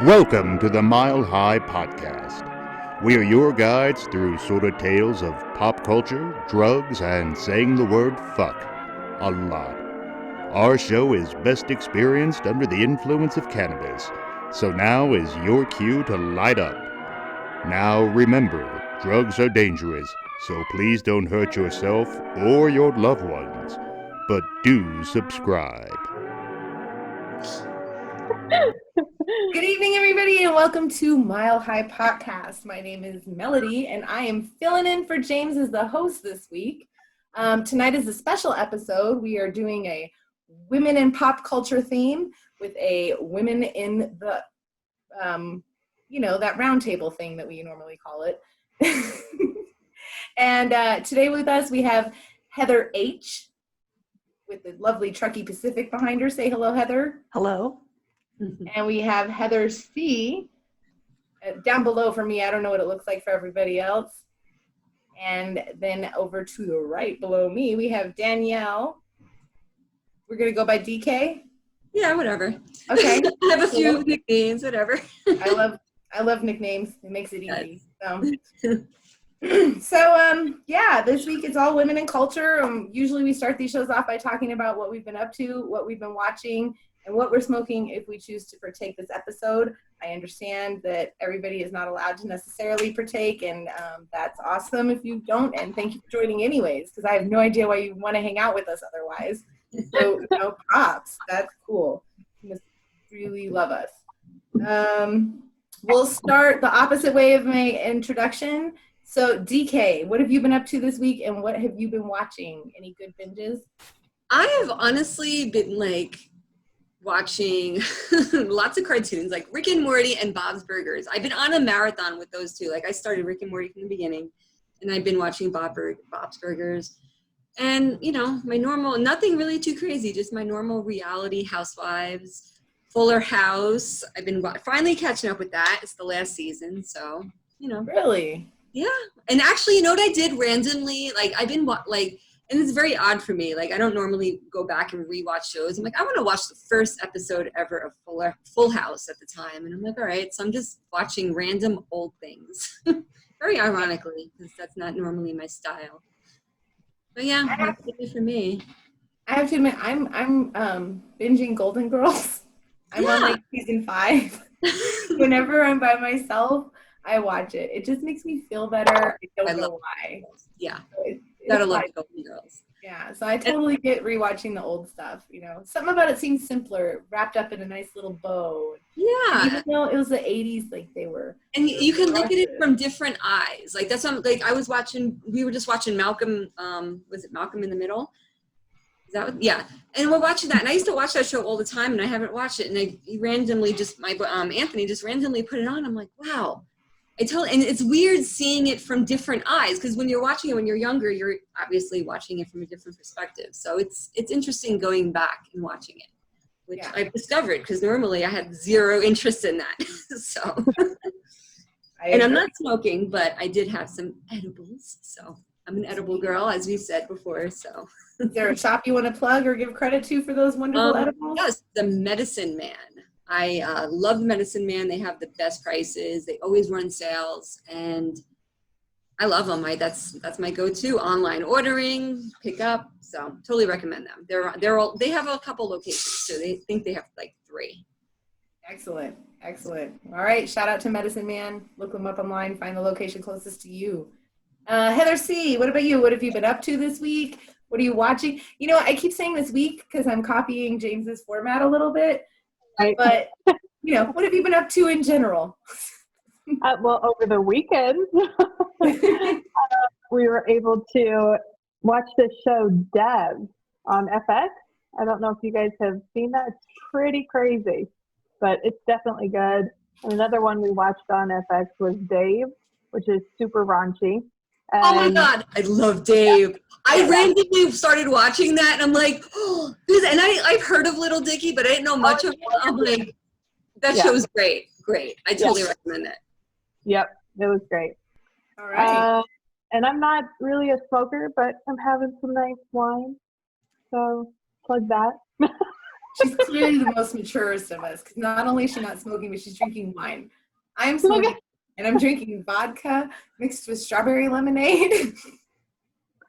Welcome to the Mile High Potcast. We are your guides through sordid tales of pop culture, drugs, and saying the word fuck a lot. Our show is best experienced under the influence of cannabis, so now is your cue to light up. Now remember, drugs are dangerous, so please don't hurt yourself or your loved ones. But do subscribe. Good evening, everybody, and welcome to Mile High Potcast. My name is Melody, and I am filling in for James as the host this week. Tonight is a special episode. We are doing a women in pop culture theme with a women in the, that round table thing that we normally call it. And today with us, we have Heather H. with the lovely Truckee Pacific behind her. Say hello, Heather. Hello. And we have Heather C. Down below for me. I don't know what it looks like for everybody else. And then over to the right below me, we have Danielle. We're going to go by DK? Yeah, whatever. Okay. I have a few nicknames, whatever. I love nicknames. It makes it easy. So, this week it's all women in culture. Usually we start these shows off by talking about what we've been up to, what we've been watching, and what we're smoking if we choose to partake this episode. I understand that everybody is not allowed to necessarily partake, and that's awesome if you don't, and thank you for joining anyways, because I have no idea why you want to hang out with us otherwise. So, props. That's cool. You must really love us. We'll start the opposite way of my introduction. So, DK, what have you been up to this week, and what have you been watching? Any good binges? I have honestly been watching lots of cartoons like Rick and Morty and Bob's Burgers. I've been on a marathon with those two. I started Rick and Morty from the beginning, and I've been watching Bob's Burgers. And, my normal, nothing really too crazy, just my normal reality Housewives, Fuller House. I've been finally catching up with that. It's the last season, so, Really? Yeah. And actually, what I did randomly? I've been and it's very odd for me. I don't normally go back and rewatch shows. I'm I want to watch the first episode ever of Full House at the time. And I'm all right. So I'm just watching random old things. Very ironically, because that's not normally my style. But yeah, that's it for me. I have to admit, I'm binging Golden Girls. I'm on season 5. Whenever I'm by myself, I watch it. It just makes me feel better. I don't know why. Yeah. So gotta love Golden Girls. Yeah, so I totally get rewatching the old stuff. Something about it seems simpler, wrapped up in a nice little bow. Yeah. Even though it was the 80s, they were. And you can look at it from different eyes. That's what we were just watching Malcolm. Was it Malcolm in the Middle? Is that what? Yeah. And we're watching that. And I used to watch that show all the time, and I haven't watched it. And he randomly Anthony just randomly put it on. I'm like, wow. And it's weird seeing it from different eyes, because when you're watching it when you're younger, you're obviously watching it from a different perspective. So it's interesting going back and watching it, which I've discovered, because normally I had zero interest in that. So, and I'm not smoking, but I did have some edibles. So I'm an edible girl, as we said before. So is there a shop you want to plug or give credit to for those wonderful edibles? Yes, the Medicine Man. I love the Medicine Man. They have the best prices. They always run sales, and I love them. That's my go-to online ordering, pick up. So totally recommend them. They have a couple locations too. They think they have 3. Excellent. All right, shout out to Medicine Man. Look them up online. Find the location closest to you. Heather C., what about you? What have you been up to this week? What are you watching? I keep saying this week because I'm copying James's format a little bit. But, what have you been up to in general? Well, over the weekend, we were able to watch the show Dev on FX. I don't know if you guys have seen that. It's pretty crazy, but it's definitely good. And another one we watched on FX was Dave, which is super raunchy. Oh my God, I love Dave. I randomly started watching that, and I'm like, oh, and I've heard of Little Dicky, but I didn't know much of it. I'm like, that show is great. I totally recommend it. Yep, it was great. All right. And I'm not really a smoker, but I'm having some nice wine, so plug that. She's clearly the most maturest of us, because not only is she not smoking, but she's drinking wine. I am smoking, and I'm drinking vodka mixed with strawberry lemonade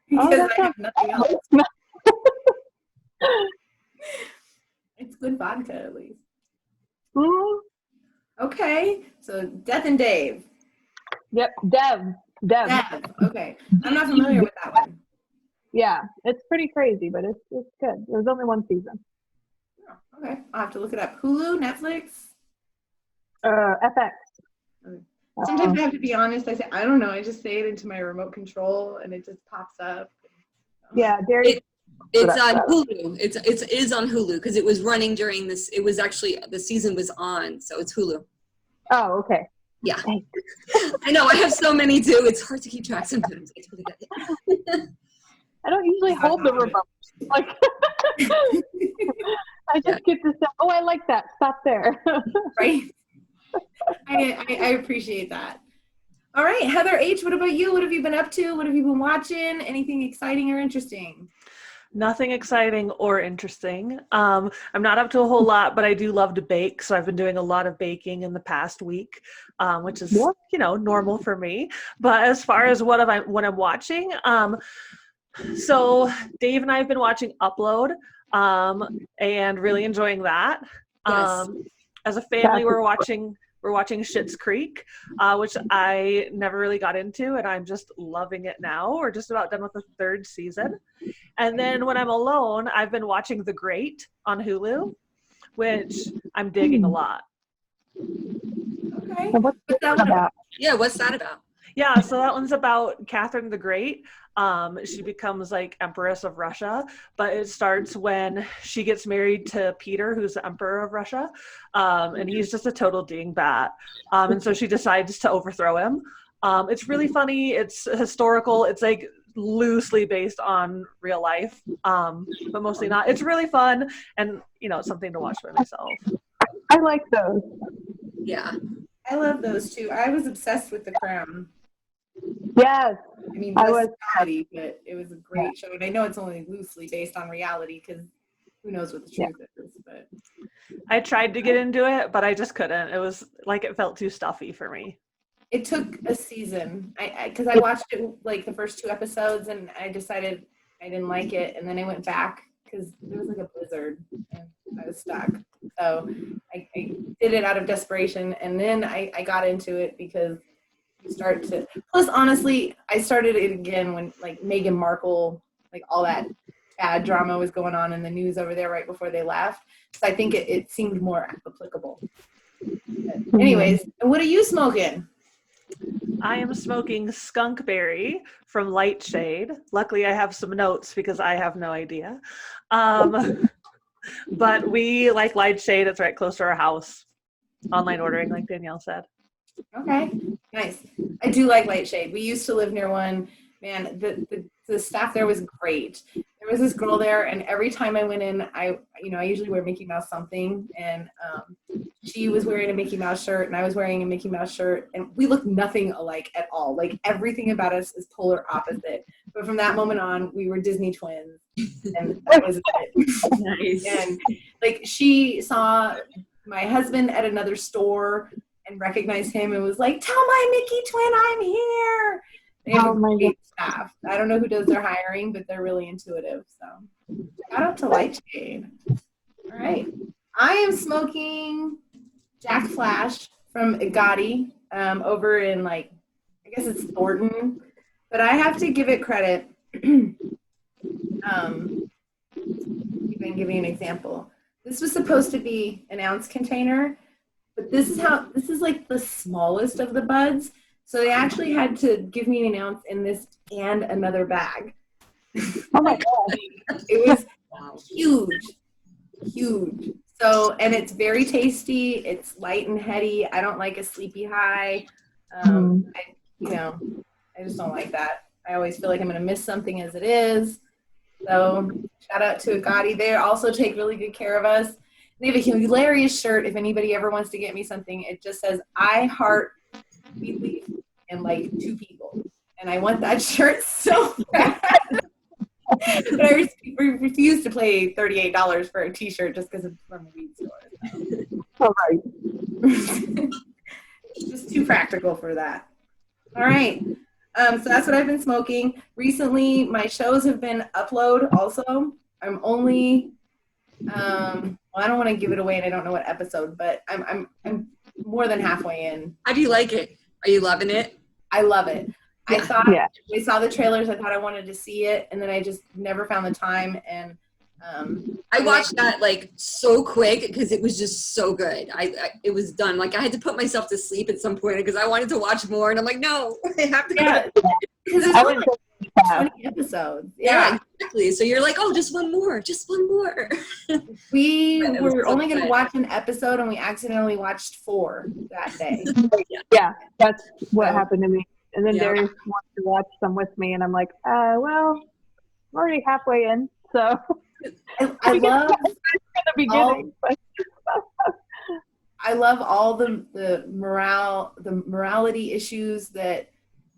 because I have nothing else. It's good vodka, at least. Mm. Okay, so Death and Dave. Yep, Dev. Dev. Okay, I'm not familiar with that one. Yeah, it's pretty crazy, but it's good. There was only one season. Oh, okay, I'll have to look it up. Hulu, Netflix? FX. Sometimes I have to be honest. I say, I don't know. I just say it into my remote control and it just pops up. Yeah, Darius. It's on Hulu. It is on Hulu because it was running during this. It was actually, the season was on, so it's Hulu. Oh, okay. Yeah. I know. I have so many too. It's hard to keep track sometimes. I totally get it. I don't usually hold the remote. Like, I just get to say, oh, I like that. Stop there. Right. I appreciate that. All right, Heather H., what about you? What have you been up to? What have you been watching? Anything exciting or interesting? Nothing exciting or interesting. I'm not up to a whole lot, but I do love to bake. So I've been doing a lot of baking in the past week, which is, normal for me. But as far as what I'm watching, so Dave and I have been watching Upload and really enjoying that. Yes. As a family, we're watching Schitt's Creek, which I never really got into, and I'm just loving it now. We're just about done with the 3rd season. And then when I'm alone, I've been watching The Great on Hulu, which I'm digging a lot. Okay. What's that one about? Yeah, what's that about? Yeah, so that one's about Catherine the Great. She becomes like Empress of Russia, but it starts when she gets married to Peter, who's the Emperor of Russia, and he's just a total dingbat. And so she decides to overthrow him. It's really funny. It's historical. It's like loosely based on real life, but mostly not. It's really fun, and it's something to watch by myself. I like those. Yeah. I love those too. I was obsessed with The Crown. Yes. I mean, I was comedy, but it was a great show. And I know it's only loosely based on reality because who knows what the truth is. But I tried to get into it, but I just couldn't. It was like it felt too stuffy for me. it took a season. Because I watched it like the first 2 episodes and I decided I didn't like it. And then I went back because there was like a blizzard and I was stuck. So I did it out of desperation. And then I got into it because plus honestly, I started it again when like Meghan Markle, like all that bad drama was going on in the news over there right before they left. So I think it seemed more applicable. But anyways, what are you smoking? I am smoking skunk berry from Lightshade. Luckily, I have some notes because I have no idea. But we like Lightshade. It's right close to our house. Online ordering, like Danielle said. Okay, nice. I do like Lightshade. We used to live near one. Man, the staff there was great. There was this girl there, and every time I went in, I usually wear Mickey Mouse something, and she was wearing a Mickey Mouse shirt, and I was wearing a Mickey Mouse shirt, and we looked nothing alike at all. Like everything about us is polar opposite. But from that moment on, we were Disney twins, and that was it. Nice. And like she saw my husband at another store and recognized him and was like, "Tell my Mickey twin I'm here." They have a great staff. I don't know who does their hiring, but they're really intuitive. So shout out to Lightshade. All right. I am smoking Jack Flash from Gotti over in I guess it's Thornton. But I have to give it credit. Even give you an example. This was supposed to be an ounce container, but this is like the smallest of the buds. So they actually had to give me an ounce in this and another bag. Oh my God. It was huge. So, and it's very tasty. It's light and heady. I don't like a sleepy high. I just don't like that. I always feel like I'm going to miss something as it is. So shout out to Gotti. They also take really good care of us. They have a hilarious shirt. If anybody ever wants to get me something, it just says, "I heart Sweet Leaf," and 2 people. And I want that shirt so bad. But I refuse to pay $38 for a T-shirt just because it's from a weed store. All right. It's just too practical for that. All right. So that's what I've been smoking. Recently, my shows have been upload also. I'm only, well, I don't want to give it away and I don't know what episode, but I'm more than halfway in. How do you like it? Are you loving it? I love it. I Yeah. thought Yeah. I saw the trailers. I thought I wanted to see it, and then I just never found the time. And I watched that like so quick because it was just so good. It was done. Like I had to put myself to sleep at some point because I wanted to watch more, and I'm like, no, I have to. yeah, because there's I only went like 20 episodes. Yeah, exactly. So you're like, oh, just one more. We It was were so only going to good. watch an episode, and we accidentally watched 4 that day. Yeah, that's what So- happened to me. And then Yeah. Darius wants to watch some with me, and I'm like, well, I'm already halfway in, so I love in the beginning. But I love all the morality issues that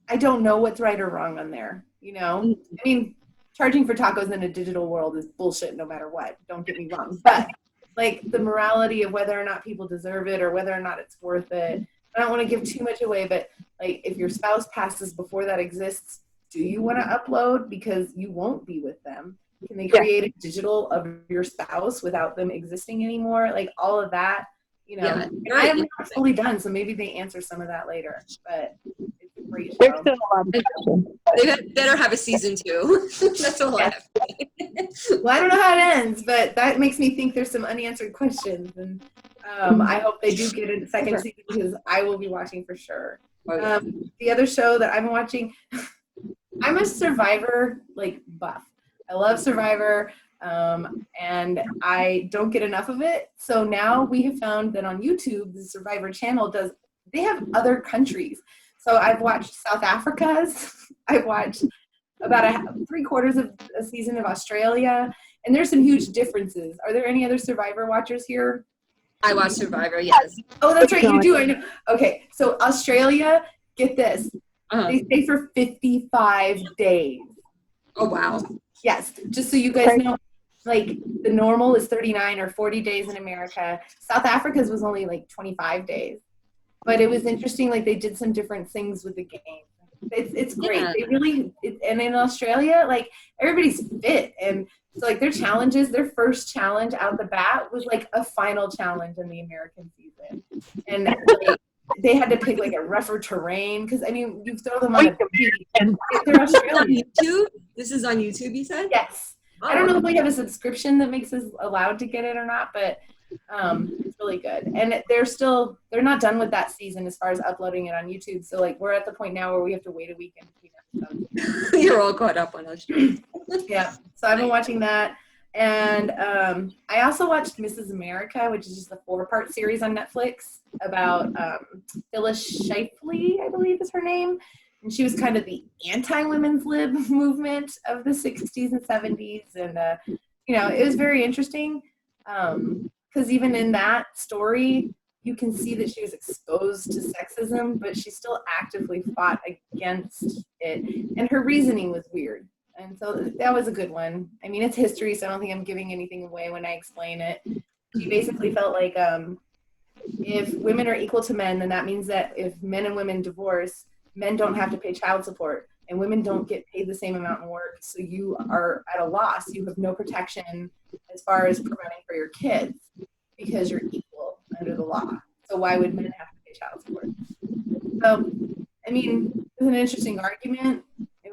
I don't know what's right or wrong on there. You know, I mean, charging for tacos in a digital world is bullshit no matter what. Don't get me wrong. But like the morality of whether or not people deserve it or whether or not it's worth it. I don't want to give too much away, but like if your spouse passes before that exists, do you want to upload because you won't be with them? Can they create a digital of your spouse without them existing anymore? Like all of that, you know. Yeah, And you're I right. am not fully done, so maybe they answer some of that later. But it's a great there's show. still a lot of questions. They better have a season 2. That's all I have. Well, I don't know how it ends, but that makes me think there's some unanswered questions, and I hope they do get a second season because I will be watching for sure. The other show that I've been watching, I'm a Survivor like buff. I love Survivor, and I don't get enough of it. So now we have found that on YouTube, the Survivor channel they have other countries. So I've watched South Africa's. I've watched about 3/4 of a season of Australia, and there's some huge differences. Are there any other Survivor watchers here? I watch Survivor, yes. Oh, that's right, you do. I know. Okay, so Australia, get this. Uh-huh. They stay for 55 days. Oh, wow. Yes, just so you guys know, like the normal is 39 or 40 days in America. South Africa's was only like 25 days. But it was interesting, like they did some different things with the game. It's great. Yeah. They really, and in Australia, like everybody's fit. And so like their challenges, their first challenge out the bat was like a final challenge in the American season. And like, they had to pick like a rougher terrain because I mean you throw them on a beach. They're Australian. YouTube? This is on YouTube, you said? Yes. I don't know if we have a subscription that makes us allowed to get it or not, but it's really good. And they're not done with that season as far as uploading it on YouTube. So like we're at the point now where we have to wait a week in between episodes. You're all caught up on Australia. Yeah. So I've been watching that. And I also watched Mrs. America, which is just a 4-part series on Netflix about Phyllis Schlafly, I believe is her name. And she was kind of the anti-women's lib movement of the 60s and 70s. And, you know, it was very interesting because even in that story, you can see that she was exposed to sexism, but she still actively fought against it. And her reasoning was weird. And so that was a good one. I mean, it's history, so I don't think I'm giving anything away when I explain it. She basically felt like if women are equal to men, then that means that if men and women divorce, men don't have to pay child support, and women don't get paid the same amount in work. So you are at a loss. You have no protection as far as providing for your kids because you're equal under the law. So why would men have to pay child support? So, I mean, it was an interesting argument. It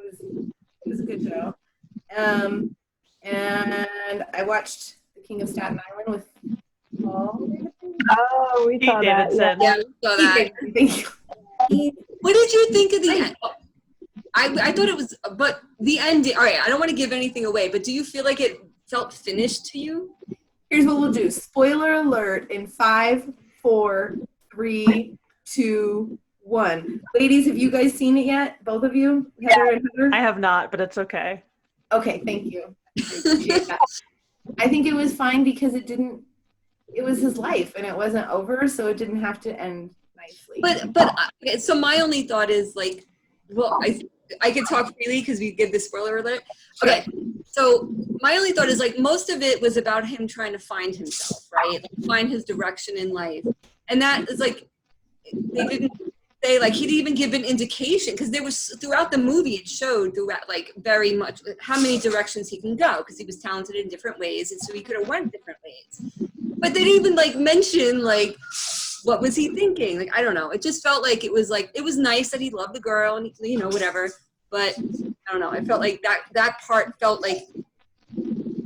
was a good show. And I watched The King of Staten Island with Paul. Oh, we Pete saw that. Yeah. Davidson. Yeah, we saw that. Thank you. What did you think of the end? I thought it was, but the ending, all right, I don't want to give anything away, but do you feel like it felt finished to you? Here's what we'll do. Spoiler alert in 5, 4, 3, 2, 1. Ladies, have you guys seen it yet? Both of you? Heather and Heather? I have not, but it's okay. Okay, thank you. I appreciate that. I think it was fine because it was his life and it wasn't over, so it didn't have to end nicely. But so my only thought is like, well, I could talk freely because we give the spoiler alert. Okay, So my only thought is like most of it was about him trying to find himself, right? Like, find his direction in life. And that is like, they didn't say like, he didn't even give an indication because there was throughout the movie, it showed throughout like very much how many directions he can go because he was talented in different ways. And so he could have went different ways. But they didn't even like mention like, what was he thinking? Like, I don't know. It just felt like it was nice that he loved the girl and, you know, whatever. But I don't know. I felt like that part felt like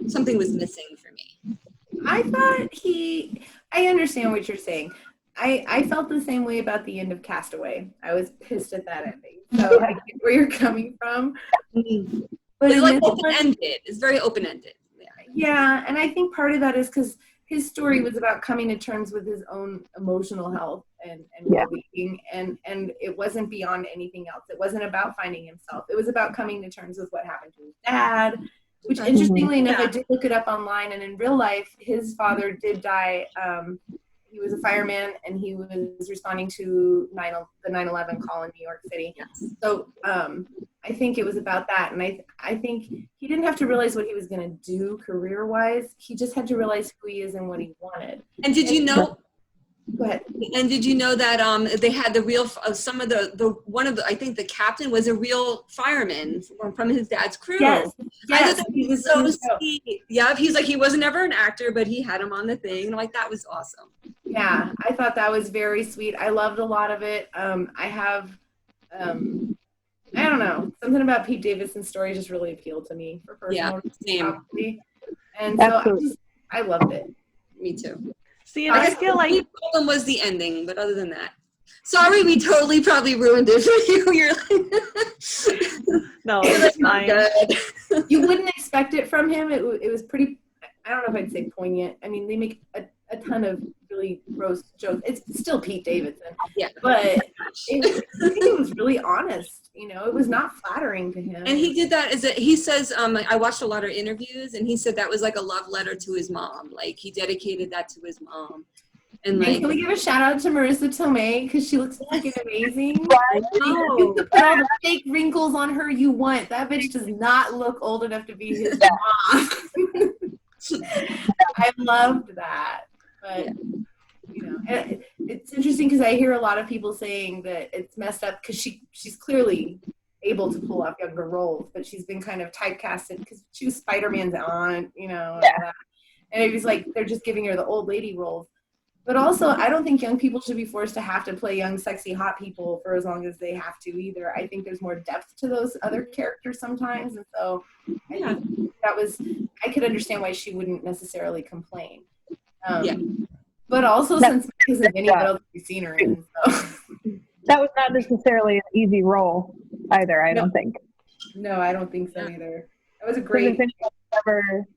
something was missing for me. I understand what you're saying. I felt the same way about the end of Castaway. I was pissed at that ending. So I get where you're coming from. But It's like open-ended. It's very open-ended. Yeah, and I think part of that is because his story was about coming to terms with his own emotional health and well-being, and it wasn't beyond anything else. It wasn't about finding himself. It was about coming to terms with what happened to his dad, which interestingly enough, I did look it up online, and in real life, his father did die. He was a fireman, and he was responding to the 9/11 call in New York City. Yes. So I think it was about that, and I think he didn't have to realize what he was going to do career-wise. He just had to realize who he is and what he wanted. And did you know? Go ahead. And did you know that they had the real some of the one of the I think the captain was a real fireman from his dad's crew. Yes. I thought that he was so sweet. Yeah, he's like he wasn't ever an actor, but he had him on the thing. And like that was awesome. Yeah, I thought that was very sweet. I loved a lot of it. I have, I don't know, something about Pete Davidson's story just really appealed to me for personal reasons, probably. And so I loved it. Me too. See, and I feel like the problem was the ending, but other than that, sorry, we totally probably ruined it for you. You're like, no, it's fine. You wouldn't expect it from him. It was pretty. I don't know if I'd say poignant. I mean, they make a ton of really gross jokes. It's still Pete Davidson, but I think it was really honest. You know, it was not flattering to him. And he did that he says, I watched a lot of interviews, and he said that was like a love letter to his mom. Like he dedicated that to his mom. And like, can we give a shout out to Marissa Tomei because she looks fucking amazing. You can put all the fake wrinkles on her you want. That bitch does not look old enough to be his mom. I loved that, but you know, it's interesting because I hear a lot of people saying that it's messed up because she's clearly able to pull off younger roles, but she's been kind of typecasted because she was Spider-Man's aunt, you know, and it was like they're just giving her the old lady roles. But also, I don't think young people should be forced to have to play young, sexy, hot people for as long as they have to either. I think there's more depth to those other characters sometimes. And so I think I could understand why she wouldn't necessarily complain. But also, since Mike isn't any what else we've seen her in. So. That was not necessarily an easy role either, I don't think. No, I don't think so either. That was a great. If anyone ever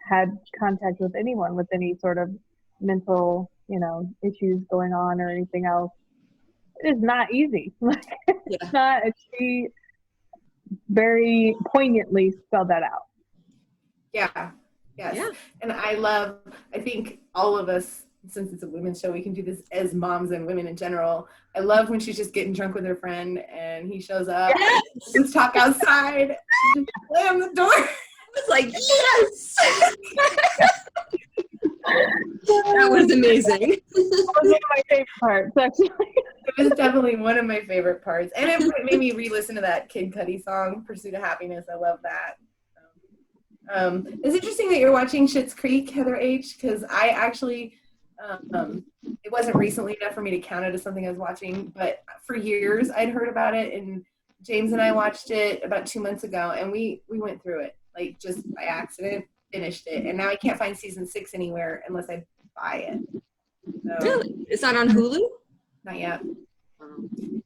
had contact with anyone with any sort of mental, you know, issues going on or anything else, it is not easy. It's not. She very poignantly spelled that out. Yeah. Yes. Yeah. And I think all of us, since it's a women's show, we can do this as moms and women in general. I love when she's just getting drunk with her friend and he shows up. Yes! Let's talk outside. Just slam the door. It's like, yes! That was amazing. That was one of my favorite parts, actually. It was definitely one of my favorite parts. And it made me re-listen to that Kid Cudi song, Pursuit of Happiness. I love that. It's interesting that you're watching Schitt's Creek, Heather H., because I actually, it wasn't recently enough for me to count it as something I was watching, but for years I'd heard about it, and James and I watched it about 2 months ago, and we went through it, like just by accident, finished it, and now I can't find season 6 anywhere unless I buy it. So, really? It's not on Hulu? Not yet.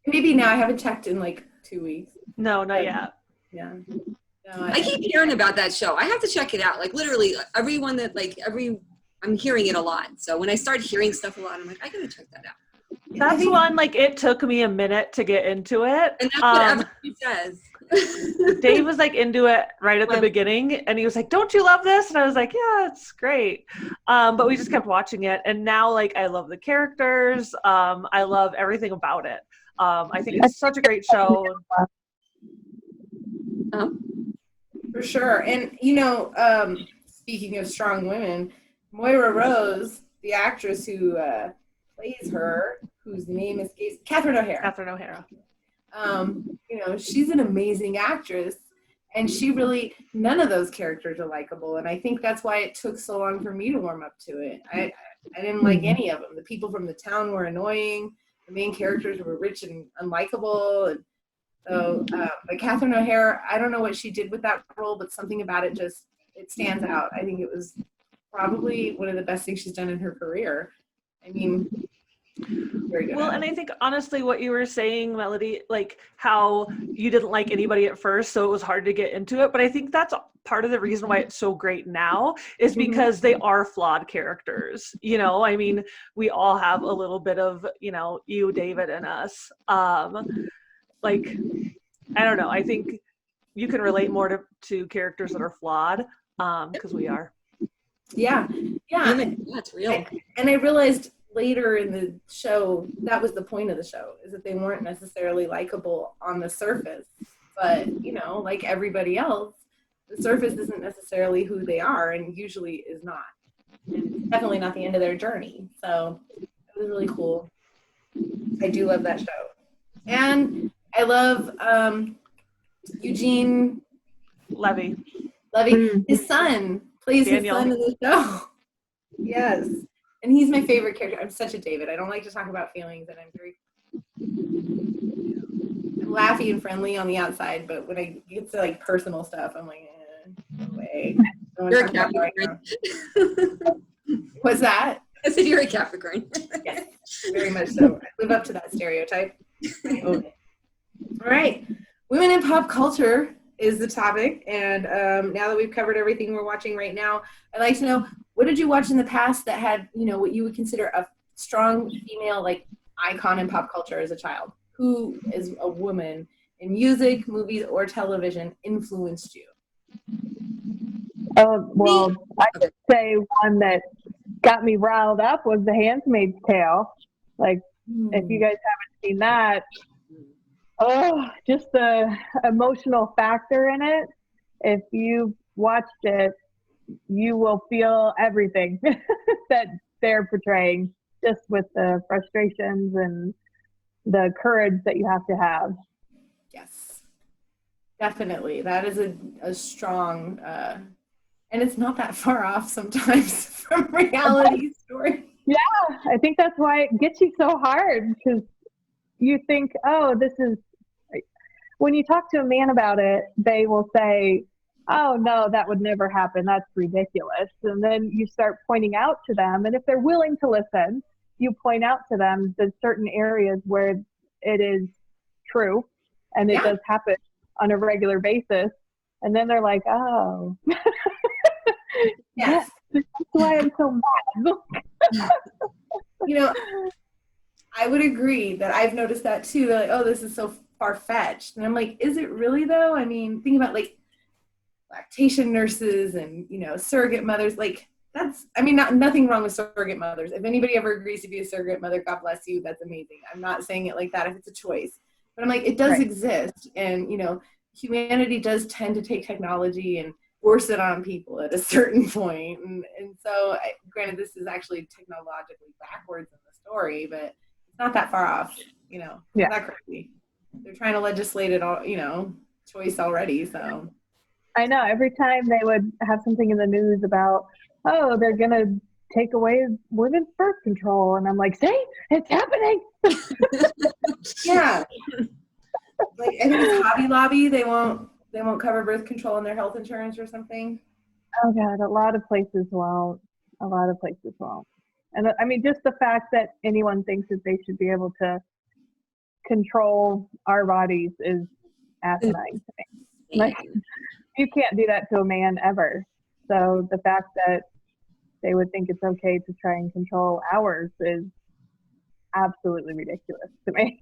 Maybe now. I haven't checked in like 2 weeks. No, not yet. Yeah. No, I keep hearing about that show. I have to check it out. Like literally everyone that I'm hearing it a lot. So when I start hearing stuff a lot, I'm like, I gotta check that out. That's one, like, it took me a minute to get into it. And that's what everybody says. Dave was like into it right at the beginning, and he was like, "Don't you love this?" And I was like, "Yeah, it's great." But we just kept watching it, and now like I love the characters. I love everything about it. I think it's such a great show. For sure. And, speaking of strong women, Moira Rose, the actress who plays her, whose name escapes, Catherine O'Hara. Catherine O'Hara. She's an amazing actress. And none of those characters are likable. And I think that's why it took so long for me to warm up to it. I didn't like any of them. The people from the town were annoying. The main characters were rich and unlikable. And so, but Catherine O'Hara, I don't know what she did with that role, but something about it it stands out. I think it was probably one of the best things she's done in her career. I mean, very good. Well, and I think honestly what you were saying, Melody, like how you didn't like anybody at first, so it was hard to get into it. But I think that's part of the reason why it's so great now is because they are flawed characters. I mean, we all have a little bit of, you, David, in us. Like, I don't know. I think you can relate more to characters that are flawed because we are. Yeah. That's real. And I realized later in the show, that was the point of the show, is that they weren't necessarily likable on the surface. But, like everybody else, the surface isn't necessarily who they are and usually is not. And definitely not the end of their journey. So it was really cool. I do love that show. And I love Eugene Levy. His son plays Daniel. his son in the show. Yes. And he's my favorite character. I'm such a David. I don't like to talk about feelings, and I'm laughy and friendly on the outside, but when I get to like personal stuff, I'm like, no way. You're a Capricorn. What's that? I said you're a Capricorn. Yes, very much so. I live up to that stereotype. I own it. All right. Women in pop culture is the topic. And now that we've covered everything we're watching right now, I'd like to know, what did you watch in the past that had, what you would consider a strong female like icon in pop culture as a child? Who is a woman in music, movies, or television influenced you? Well, I would say one that got me riled up was The Handmaid's Tale. Like, if you guys haven't seen that, just the emotional factor in it. If you watched it, you will feel everything that they're portraying, just with the frustrations and the courage that you have to have. Yes, definitely. That is a strong, and it's not that far off sometimes from reality story. Yeah, I think that's why it gets you so hard, because you think, this is, when you talk to a man about it, they will say, oh no, that would never happen. That's ridiculous. And then you start pointing out to them, and if they're willing to listen, you point out to them the certain areas where it is true and it does happen on a regular basis. And then they're like, oh, yes, that's why I'm so mad. I would agree that I've noticed that too. They're like, oh, this is so far-fetched. And I'm like, is it really though? I mean, think about like lactation nurses and, surrogate mothers. Like, nothing wrong with surrogate mothers. If anybody ever agrees to be a surrogate mother, God bless you. That's amazing. I'm not saying it like that if it's a choice. But I'm like, it does exist. And, humanity does tend to take technology and force it on people at a certain point. And so, granted, this is actually technologically backwards in the story, but it's not that far off, not that crazy. They're trying to legislate it all, choice already, so. I know, every time they would have something in the news about, they're going to take away women's birth control. And I'm like, see, it's happening. Yeah. Like, I think it's Hobby Lobby. They won't cover birth control in their health insurance or something. Oh God, a lot of places won't. And I mean, just the fact that anyone thinks that they should be able to control our bodies is asinine to me. Like, you can't do that to a man ever. So the fact that they would think it's okay to try and control ours is absolutely ridiculous to me.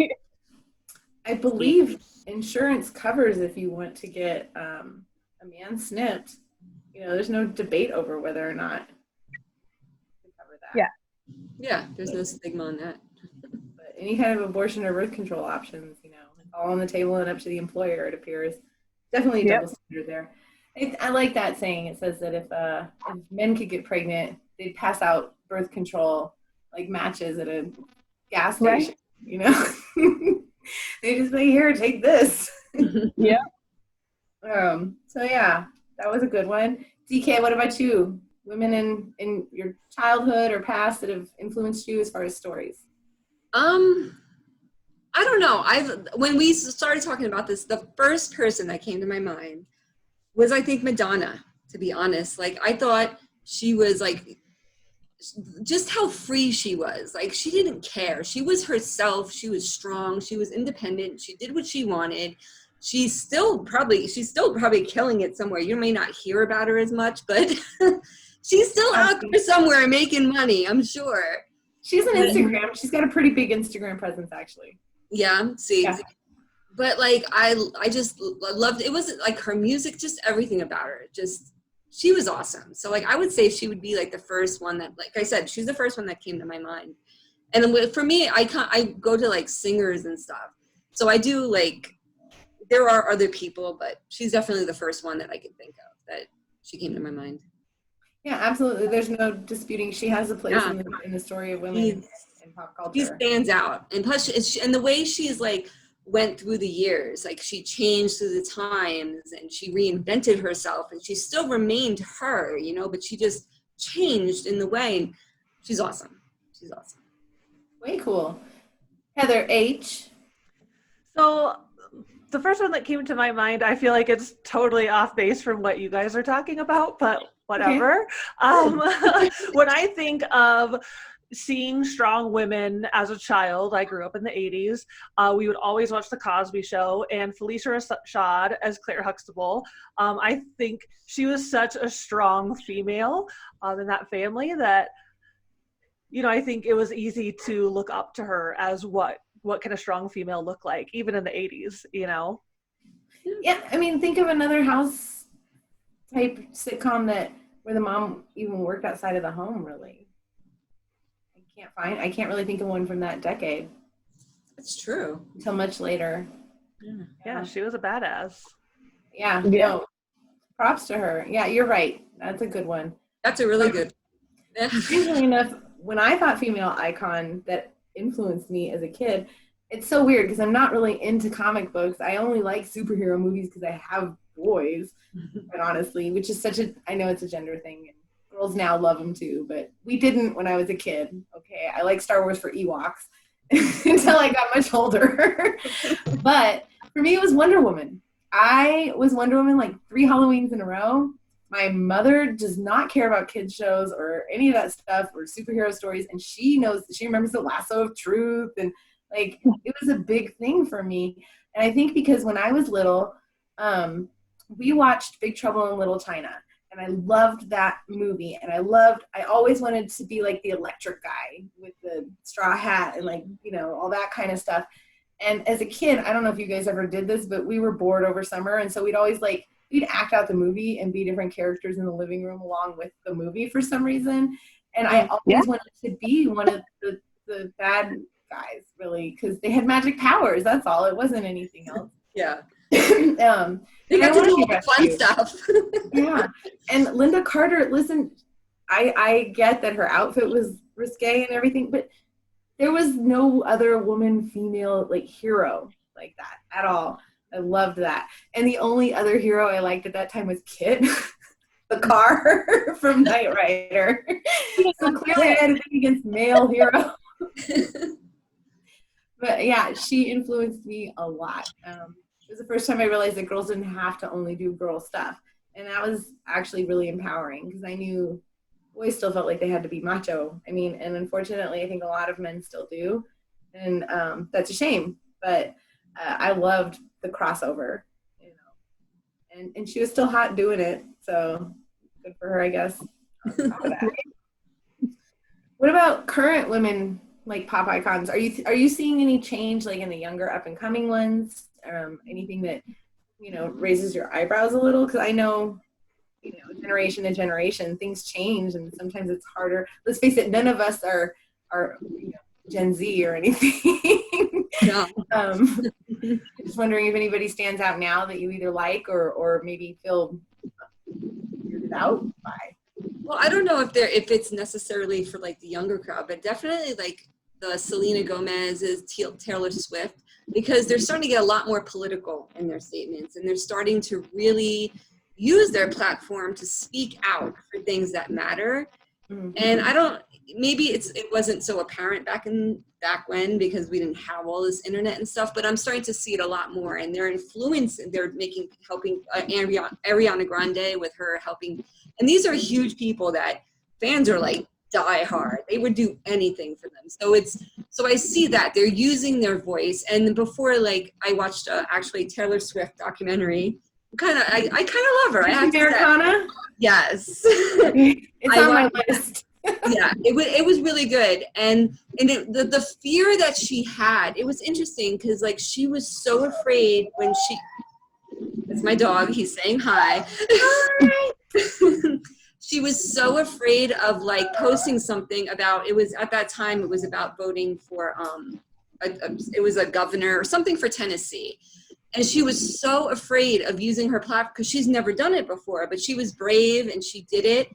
I believe insurance covers if you want to get a man snipped. There's no debate over whether or not to cover that. Yeah, there's no stigma on that. But any kind of abortion or birth control options, all on the table and up to the employer, it appears. Definitely a double standard there. I like that saying. It says that if men could get pregnant, they'd pass out birth control like matches at a gas station. Right. You know, they just say, "Here, take this." Yeah. So yeah, that was a good one. DK, what about you? Women in your childhood or past that have influenced you as far as stories? I don't know. When we started talking about this, the first person that came to my mind was, I think, Madonna, to be honest. Like, I thought she was like, just how free she was. Like, she didn't care. She was herself. She was strong. She was independent. She did what she wanted. She's still probably killing it somewhere. You may not hear about her as much, but she's still out there somewhere making money, I'm sure. She's on Instagram. She's got a pretty big Instagram presence, actually. Yeah, see. Yeah. But like, I just loved, it wasn't like her music, just everything about her. Just, she was awesome. So like, I would say she would be like the first one that, like I said, she's the first one that came to my mind. And then for me, I go to like singers and stuff. So I do like, there are other people, but she's definitely the first one that I can think of that she came to my mind. Yeah, absolutely. There's no disputing. She has a place in the story of women in pop culture. She stands out. And plus, and the way she's like, went through the years, like she changed through the times and she reinvented herself and she still remained her, you know, but she just changed in the way. She's awesome. She's awesome. Way cool. Heather H. So the first one that came to my mind, I feel like it's totally off base from what you guys are talking about, but whatever. Okay. When I think of seeing strong women as a child, I grew up in the 80s. We would always watch The Cosby Show, and Felicia Rashad as Claire Huxtable. I think she was such a strong female in that family that, you know, I think it was easy to look up to her as what can a strong female look like, even in the 80s, you know? Yeah, I mean, think of another house type sitcom where the mom even worked outside of the home, really. I can't really think of one from that decade. That's true. Until much later. Yeah, she was a badass. Yeah. No, props to her. Yeah, you're right. That's a good one. That's a really good. Strangely enough, when I thought female icon that influenced me as a kid, it's so weird because I'm not really into comic books. I only like superhero movies because I have boys, quite honestly, which is I know it's a gender thing. And girls now love them too, but we didn't when I was a kid. Okay, I like Star Wars for Ewoks until I got much older. But for me, it was Wonder Woman. I was Wonder Woman like 3 Halloweens in a row. My mother does not care about kids shows or any of that stuff or superhero stories, and she remembers the lasso of truth, and like it was a big thing for me. And I think because when I was little, we watched Big Trouble in Little China. And I loved that movie. And I always wanted to be like the electric guy with the straw hat and like, you know, all that kind of stuff. And as a kid, I don't know if you guys ever did this, but we were bored over summer. And so we'd act out the movie and be different characters in the living room along with the movie for some reason. And I always wanted to be one of the bad guys, really, because they had magic powers. That's all. It wasn't anything else. Yeah. You got to do all the fun stuff. Yeah. And Linda Carter, listen, I get that her outfit was risque and everything, but there was no other female like hero like that at all. I loved that. And the only other hero I liked at that time was Kit, the car from Knight Rider. So clearly I had a thing against male hero. But yeah, she influenced me a lot. It was the first time I realized that girls didn't have to only do girl stuff. And that was actually really empowering because I knew boys still felt like they had to be macho. I mean, and unfortunately, I think a lot of men still do. And that's a shame. But I loved the crossover, you know. And she was still hot doing it. So good for her, I guess. What about current women, like pop icons? Are you seeing any change like in the younger up and coming ones? Anything that, you know, raises your eyebrows a little? Because I know, you know, generation to generation, things change, and sometimes it's harder. Let's face it, none of us are you know, Gen Z or anything. No. Just wondering if anybody stands out now that you either like or maybe feel weirded out by. Well, I don't know if it's necessarily for like the younger crowd, but definitely like the Selena Gomez's, Taylor Swift, because they're starting to get a lot more political in their statements, and they're starting to really use their platform to speak out for things that matter. And I don't, maybe it wasn't so apparent back when because we didn't have all this internet and stuff, but I'm starting to see it a lot more, and they're helping Ariana Grande with her helping, and these are huge people that fans are like die hard. They would do anything for them. So I see that they're using their voice. And before, like, I watched actually Taylor Swift documentary. I kind of love her. I have to say. Yes. It's on my list. Yeah, it was really good, and the fear that she had, it was interesting because like she was so afraid when it's my dog, he's saying hi. She was so afraid of like posting something about, at that time it was about voting for it was a governor or something for Tennessee. And she was so afraid of using her platform because she's never done it before, but she was brave and she did it.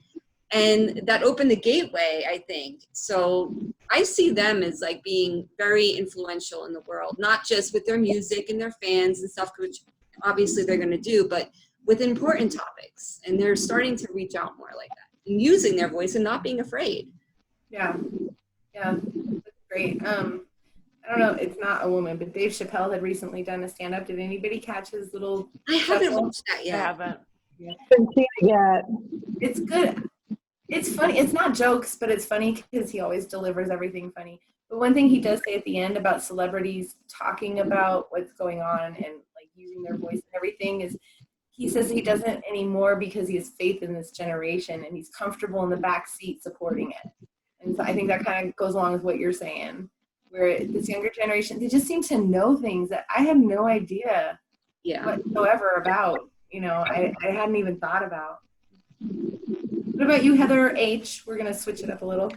And that opened the gateway, I think. So I see them as like being very influential in the world, not just with their music and their fans and stuff, which obviously they're going to do, but with important topics. And they're starting to reach out more like that and using their voice and not being afraid. Yeah. That's great. I don't know, it's not a woman, but Dave Chappelle had recently done a stand-up. Did anybody catch his little... I haven't watched that yet. I haven't. Yeah. Haven't seen it yet. It's good. It's funny. It's not jokes, but it's funny because he always delivers everything funny. But one thing he does say at the end about celebrities talking about what's going on and like using their voice and everything is he says he doesn't anymore because he has faith in this generation and he's comfortable in the back seat supporting it. And so I think that kind of goes along with what you're saying, where this younger generation, they just seem to know things that I have no idea whatsoever about. You know, I hadn't even thought about. What about you, Heather H? We're going to switch it up a little.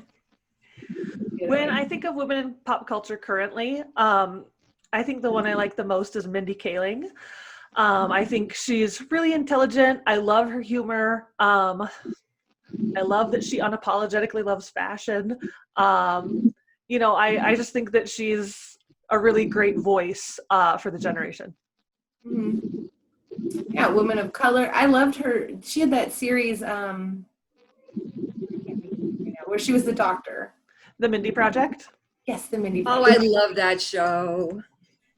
When I think of women in pop culture currently, I think the one I like the most is Mindy Kaling. I think she's really intelligent. I love her humor. I love that she unapologetically loves fashion. You know, I just think that she's a really great voice for the generation. Mm-hmm. Yeah, woman of color. I loved her. She had that series where she was the doctor. The Mindy Project? Yes, the Mindy Oh, Project. I love that show.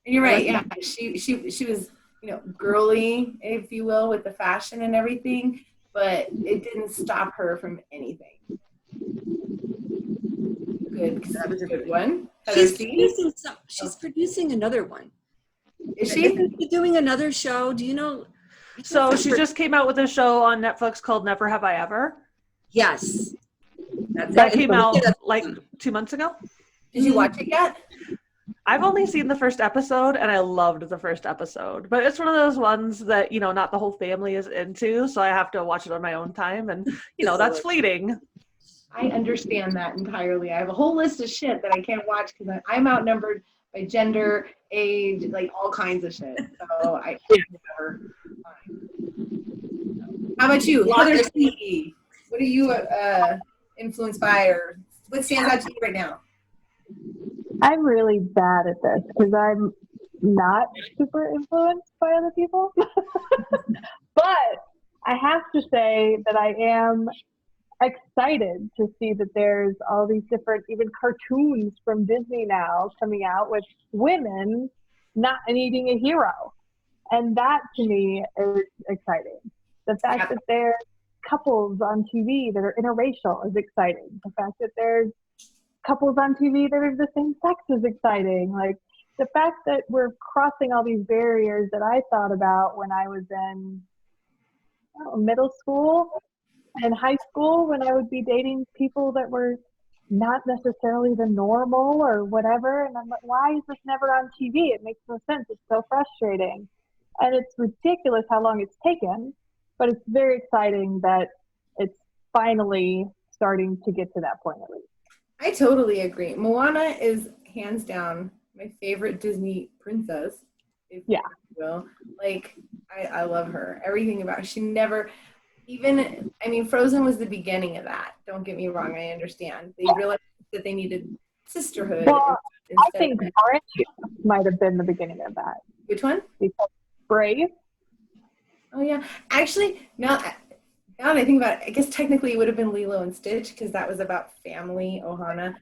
And you're right. Yeah, she was, you know, girly, if you will, with the fashion and everything, but it didn't stop her from anything. Good. That was a good one. She's producing another one. Is she? Isn't she doing another show? Do you know? So she just came out with a show on Netflix called Never Have I Ever. Yes. That came out like 2 months ago. Did you watch it yet? I've only seen the first episode and I loved the first episode, but it's one of those ones that, you know, not the whole family is into, so I have to watch it on my own time, and, you know, that's fleeting. I understand that entirely. I have a whole list of shit that I can't watch because I'm outnumbered by gender, age, like all kinds of shit. So I can't never. How about you, Heather C? What are you influenced by, or what stands out to you right now? I'm really bad at this because I'm not super influenced by other people. But I have to say that I am excited to see that there's all these different, even cartoons from Disney now coming out with women not needing a hero. And that to me is exciting. The fact that there's couples on TV that are interracial is exciting. The fact that there's couples on TV that are the same sex is exciting. Like the fact that we're crossing all these barriers that I thought about when I was in middle school and high school, when I would be dating people that were not necessarily the normal or whatever. And I'm like, why is this never on TV? It makes no sense. It's so frustrating. And it's ridiculous how long it's taken, but it's very exciting that it's finally starting to get to that point at least. I totally agree. Moana is hands down my favorite Disney princess, if you will. Like, I love her. Everything about her. She never, even, I mean, Frozen was the beginning of that. Don't get me wrong. I understand. They realized that they needed sisterhood Well, I instead think of, Brave might have been the beginning of that. which one? Because Brave, Oh yeah. Actually, now that I think about it, I guess technically it would have been Lilo and Stitch because that was about family, Ohana.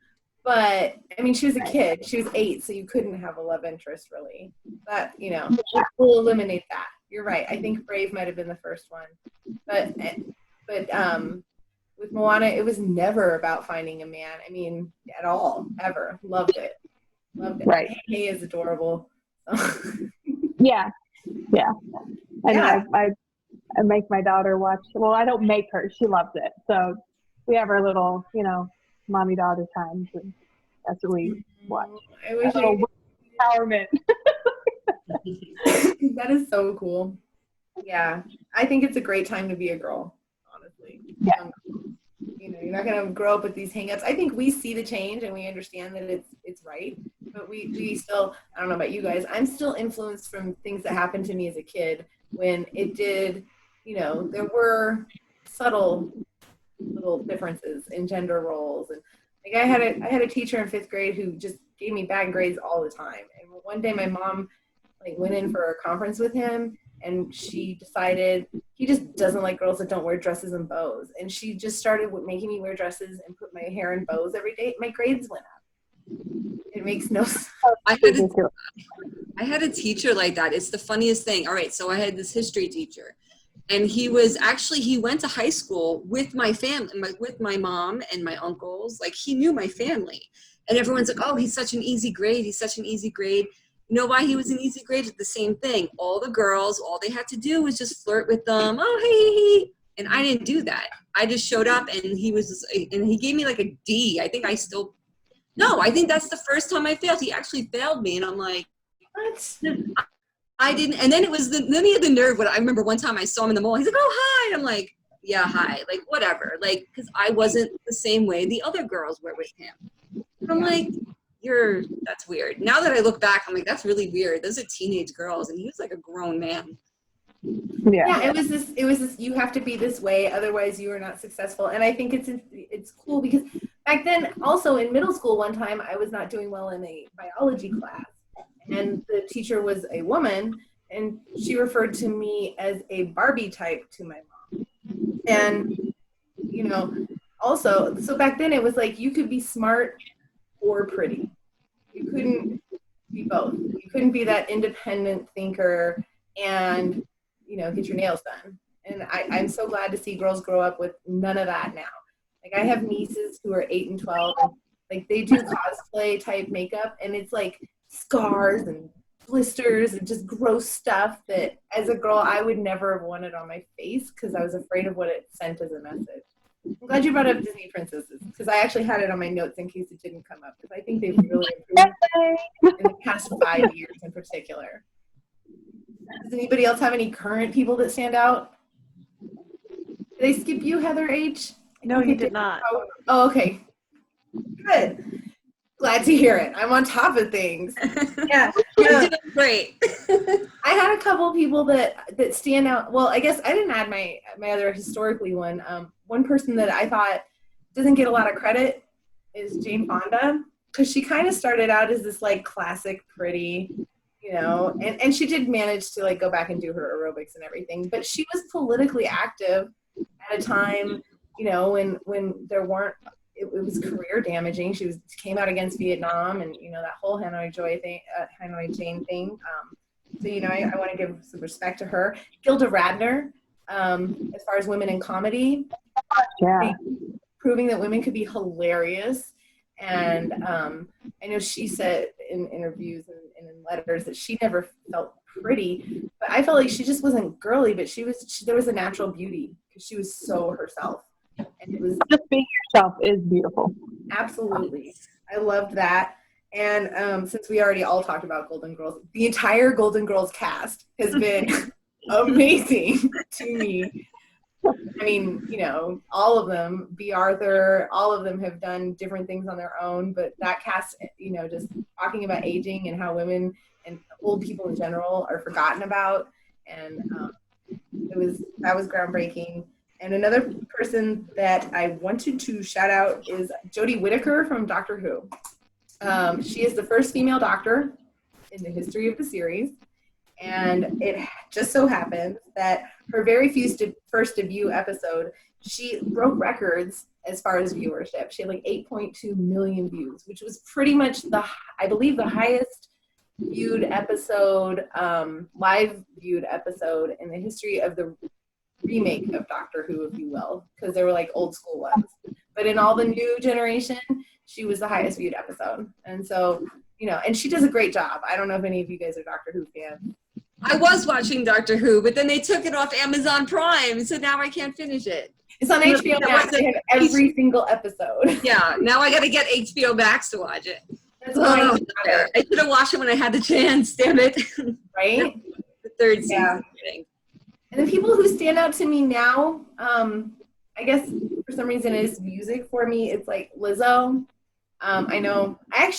But I mean, she was a kid. She was 8, so you couldn't have a love interest really. But we'll eliminate that. You're right. I think Brave might have been the first one. But with Moana, it was never about finding a man. I mean, at all, ever. Loved it. Loved it. Right. He is adorable. yeah. And Yeah. I make my daughter watch. Well, I don't make her. She loves it. So we have our little, mommy-daughter times, and that's what we watch. I wish Empowerment. That is so cool. Yeah, I think it's a great time to be a girl, honestly. Yeah. You're not going to grow up with these hangups. I think we see the change and we understand that it's right, but we still, I don't know about you guys, I'm still influenced from things that happened to me as a kid when it did, there were subtle little differences in gender roles. And like I had a teacher in 5th grade who just gave me bad grades all the time. And one day my mom went in for a conference with him, and she decided he just doesn't like girls that don't wear dresses and bows. And she just started making me wear dresses and put my hair in bows every day. My grades went up. It makes no sense. I had a teacher like that. It's the funniest thing. All right, so I had this history teacher, and he went to high school with my family, with my mom and my uncles. Like, he knew my family. And everyone's like, oh, he's such an easy grade. He's such an easy grade. You know why he was an easy grade? It's the same thing. All the girls, all they had to do was just flirt with them. Oh, hey. And I didn't do that. I just showed up, and he gave me like a D. I think that's the first time I failed. He actually failed me. And I'm like, What? I didn't. And then then he had the nerve. I remember one time I saw him in the mall. He's like, oh, hi. And I'm like, yeah, hi. Like, whatever. Like, because I wasn't the same way the other girls were with him. And I'm like, that's weird. Now that I look back, I'm like, that's really weird. Those are teenage girls, and he was like a grown man. Yeah, it was this, you have to be this way, otherwise you are not successful. And I think it's cool because back then, also in middle school, one time I was not doing well in a biology class, and the teacher was a woman, and she referred to me as a Barbie type to my mom. And also, so back then it was like you could be smart or pretty. You couldn't be both. You couldn't be that independent thinker and get your nails done. And I'm so glad to see girls grow up with none of that now. Like, I have nieces who are 8 and 12, and like they do cosplay type makeup, and it's like scars and blisters and just gross stuff that as a girl I would never have wanted on my face because I was afraid of what it sent as a message. I'm glad you brought up Disney princesses because I actually had it on my notes in case it didn't come up, because I think they've really improved in the past 5 years in particular. Does anybody else have any current people that stand out? Did I skip you, Heather H? No, you did not. Oh, okay. Good. Glad to hear it. I'm on top of things. Yeah. You're doing great. I had a couple people that stand out. Well, I guess I didn't add my other historically one. One person that I thought doesn't get a lot of credit is Jane Fonda, because she kind of started out as this like classic pretty, and she did manage to like go back and do her aerobics and everything, but she was politically active at a time, when there weren't, it was career damaging. She came out against Vietnam and, that whole Hanoi Jane thing. So, I want to give some respect to her. Gilda Radner, as far as women in comedy, proving that women could be hilarious. And I know she said in interviews and in letters that she never felt pretty, but I felt like she just wasn't girly, but there was a natural beauty because she was so herself. And it was just being yourself is beautiful. Absolutely. I loved that. And since we already all talked about Golden Girls, the entire Golden Girls cast has been amazing to me. I mean, all of them, B. Arthur, all of them have done different things on their own, but that cast, just talking about aging and how women and old people in general are forgotten about. And that was groundbreaking. And another person that I wanted to shout out is Jodie Whittaker from Doctor Who. She is the first female doctor in the history of the series. And it just so happens that her very first debut episode, she broke records as far as viewership. She had like 8.2 million views, which was pretty much I believe the highest viewed episode, live viewed episode in the history of the remake of Doctor Who, if you will, because they were like old school ones. But in all the new generation, she was the highest viewed episode. And so, and she does a great job. I don't know if any of you guys are Doctor Who fans. I was watching Doctor Who, but then they took it off Amazon Prime, so now I can't finish it. It's on HBO Max. They have every single episode. Yeah, now I got to get HBO Max to watch it. That's why I should have watched it when I had the chance, damn it. Right? The third season. Yeah. And the people who stand out to me now, I guess for some reason it is music for me. It's like Lizzo. I know, I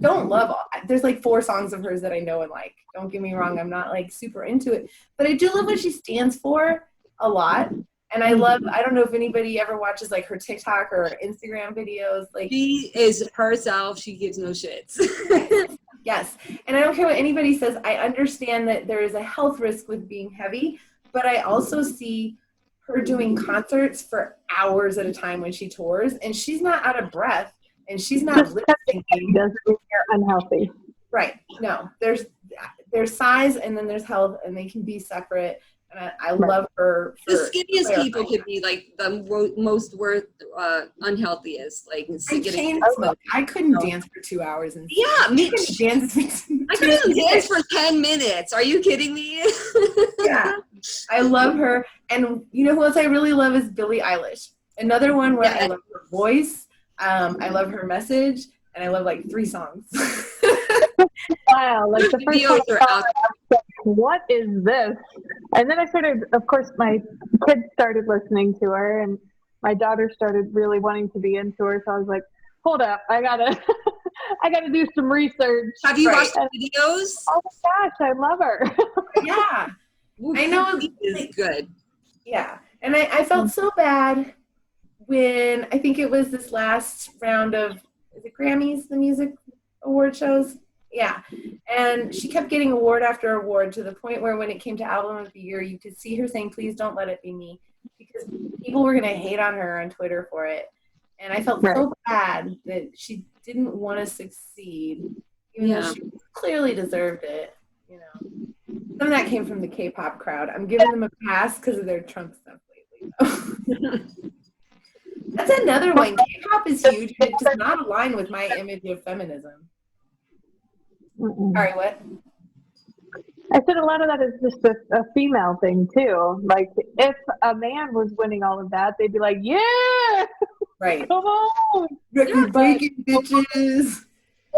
don't love there's like 4 songs of hers that I know and like. Don't get me wrong, I'm not like super into it. But I do love what she stands for a lot. And I don't know if anybody ever watches like her TikTok or Instagram videos. Like, she is herself. She gives no shits. Yes. And I don't care what anybody says. I understand that there is a health risk with being heavy, but I also see her doing concerts for hours at a time when she tours, and she's not out of breath, and she's not lip syncing. Doesn't mean you're unhealthy. Right. No. There's size, and then there's health, and they can be separate. And I love her. The skinniest people could be like the most unhealthiest. Like I couldn't dance for 2 hours. And yeah, me. I couldn't dance for 10 minutes. Are you kidding me? Yeah, I love her. And you know who else I really love is Billie Eilish. Another one where I love her voice. I love her message, and I love like 3 songs. Wow, like the first time I saw it, I was like, what is this? And then I started, of course, my kids started listening to her, and my daughter started really wanting to be into her. So I was like, hold up, I gotta do some research. Have you watched the videos? Oh my gosh, I love her. Yeah, I know it's good. Yeah, and I felt so bad when I think it was this last round of the Grammys, the music award shows. Yeah, and she kept getting award after award to the point where when it came to Album of the Year, you could see her saying, "Please don't let it be me," because people were going to hate on her on Twitter for it. And I felt so bad that she didn't want to succeed, even though she clearly deserved it. Some of that came from the K-pop crowd. I'm giving them a pass because of their Trump stuff lately, though. That's another one. K-pop is huge, but it does not align with my image of feminism. Sorry, what? I said a lot of that is just a female thing too. Like if a man was winning all of that, they'd be like, "Yeah, right, come on, breaking bitches."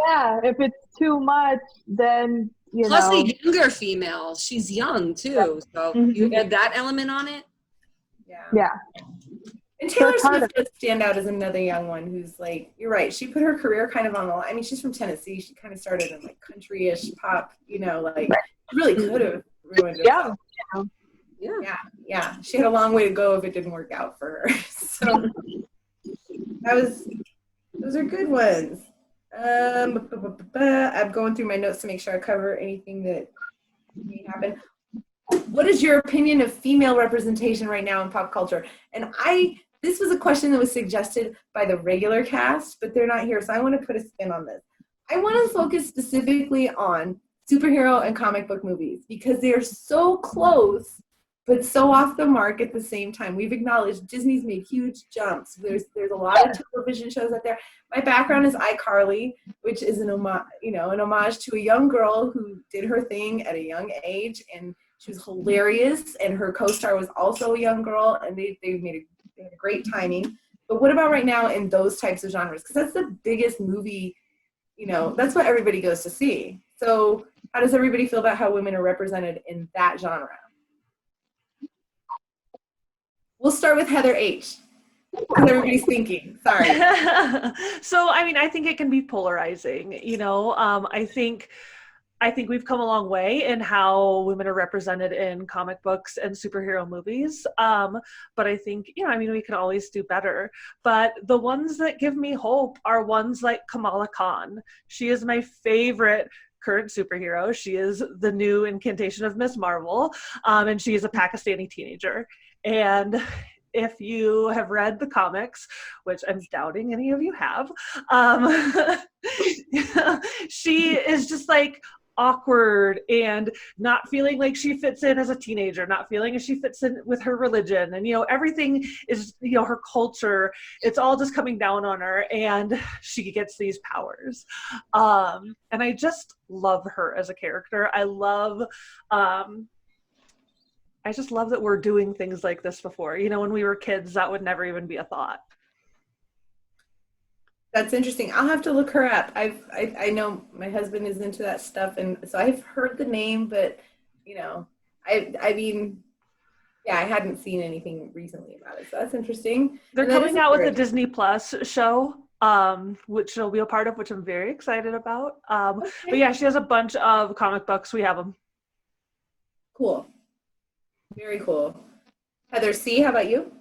Yeah, if it's too much, then Plus the younger female, she's young too, so you add that element on it. Yeah. And Taylor Swift does stand out as another young one who's like, you're right, she put her career kind of on the line. I mean, she's from Tennessee. She kind of started in like country-ish pop, like really could have ruined herself. Yeah. She had a long way to go if it didn't work out for her. So those are good ones. I'm going through my notes to make sure I cover anything that may happen. What is your opinion of female representation right now in pop culture? And this was a question that was suggested by the regular cast, but they're not here, so I want to put a spin on this. I want to focus specifically on superhero and comic book movies because they are so close, but so off the mark at the same time. We've acknowledged Disney's made huge jumps. There's a lot of television shows out there. My background is iCarly, which is an homage to a young girl who did her thing at a young age, and she was hilarious, and her co-star was also a young girl, and they had a great timing. But what about right now in those types of genres? Because that's the biggest movie, that's what everybody goes to see. So how does everybody feel about how women are represented in that genre? We'll start with Heather H. Because everybody's thinking. Sorry. So, I mean, I think it can be polarizing. I think I think we've come a long way in how women are represented in comic books and superhero movies. But I think, we can always do better. But the ones that give me hope are ones like Kamala Khan. She is my favorite current superhero. She is the new incantation of Miss Marvel, and she is a Pakistani teenager. And if you have read the comics, which I'm doubting any of you have, she is just like awkward and not feeling like she fits in as a teenager, not feeling as she fits in with her religion. And, everything is, her culture, it's all just coming down on her, and she gets these powers. And I just love her as a character. I just love that we're doing things like this before. When we were kids, that would never even be a thought. That's interesting. I'll have to look her up. I know my husband is into that stuff, and so I've heard the name, but I hadn't seen anything recently about it. So that's interesting. They're coming out with a Disney Plus show, which she'll be a part of, which I'm very excited about. Okay. But yeah, she has a bunch of comic books. We have them. Cool. Very cool. Heather C., how about you?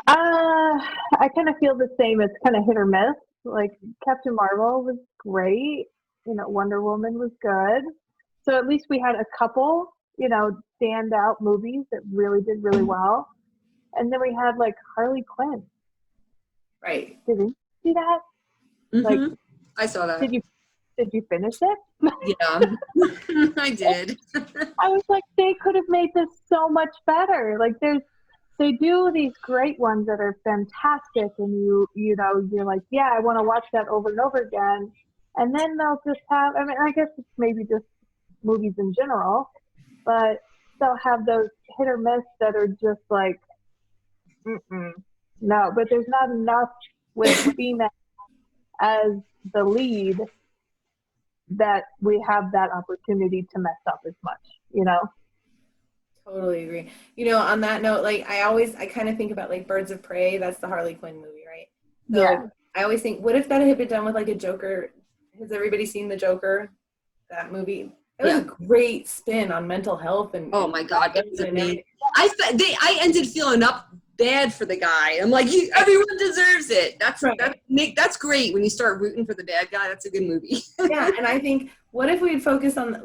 I kind of feel the same. It's kind of hit or miss. Like Captain Marvel was great. Wonder Woman was good. So at least we had a couple, standout movies that really did really well. And then we had like Harley Quinn. Right. Did you see that? Mm-hmm. Like, I saw that. Did you finish it? Yeah, I did. I was like, they could have made this so much better. Like they do these great ones that are fantastic, and you're like, yeah, I want to watch that over and over again. And then they'll just have, I guess it's maybe just movies in general, but they'll have those hit or miss that are just like, no. But there's not enough with female as the lead that we have that opportunity to mess up as much, Totally agree. On that note, like I kind of think about like Birds of Prey. That's the Harley Quinn movie, right? So yeah. I always think, what if that had been done with like a Joker? Has everybody seen the Joker? That movie. It was a great spin on mental health and. Oh my God, it was amazing. I ended feeling up bad for the guy. I'm like, everyone deserves it. That's great when you start rooting for the bad guy. That's a good movie. Yeah, and I think, what if we'd focus on,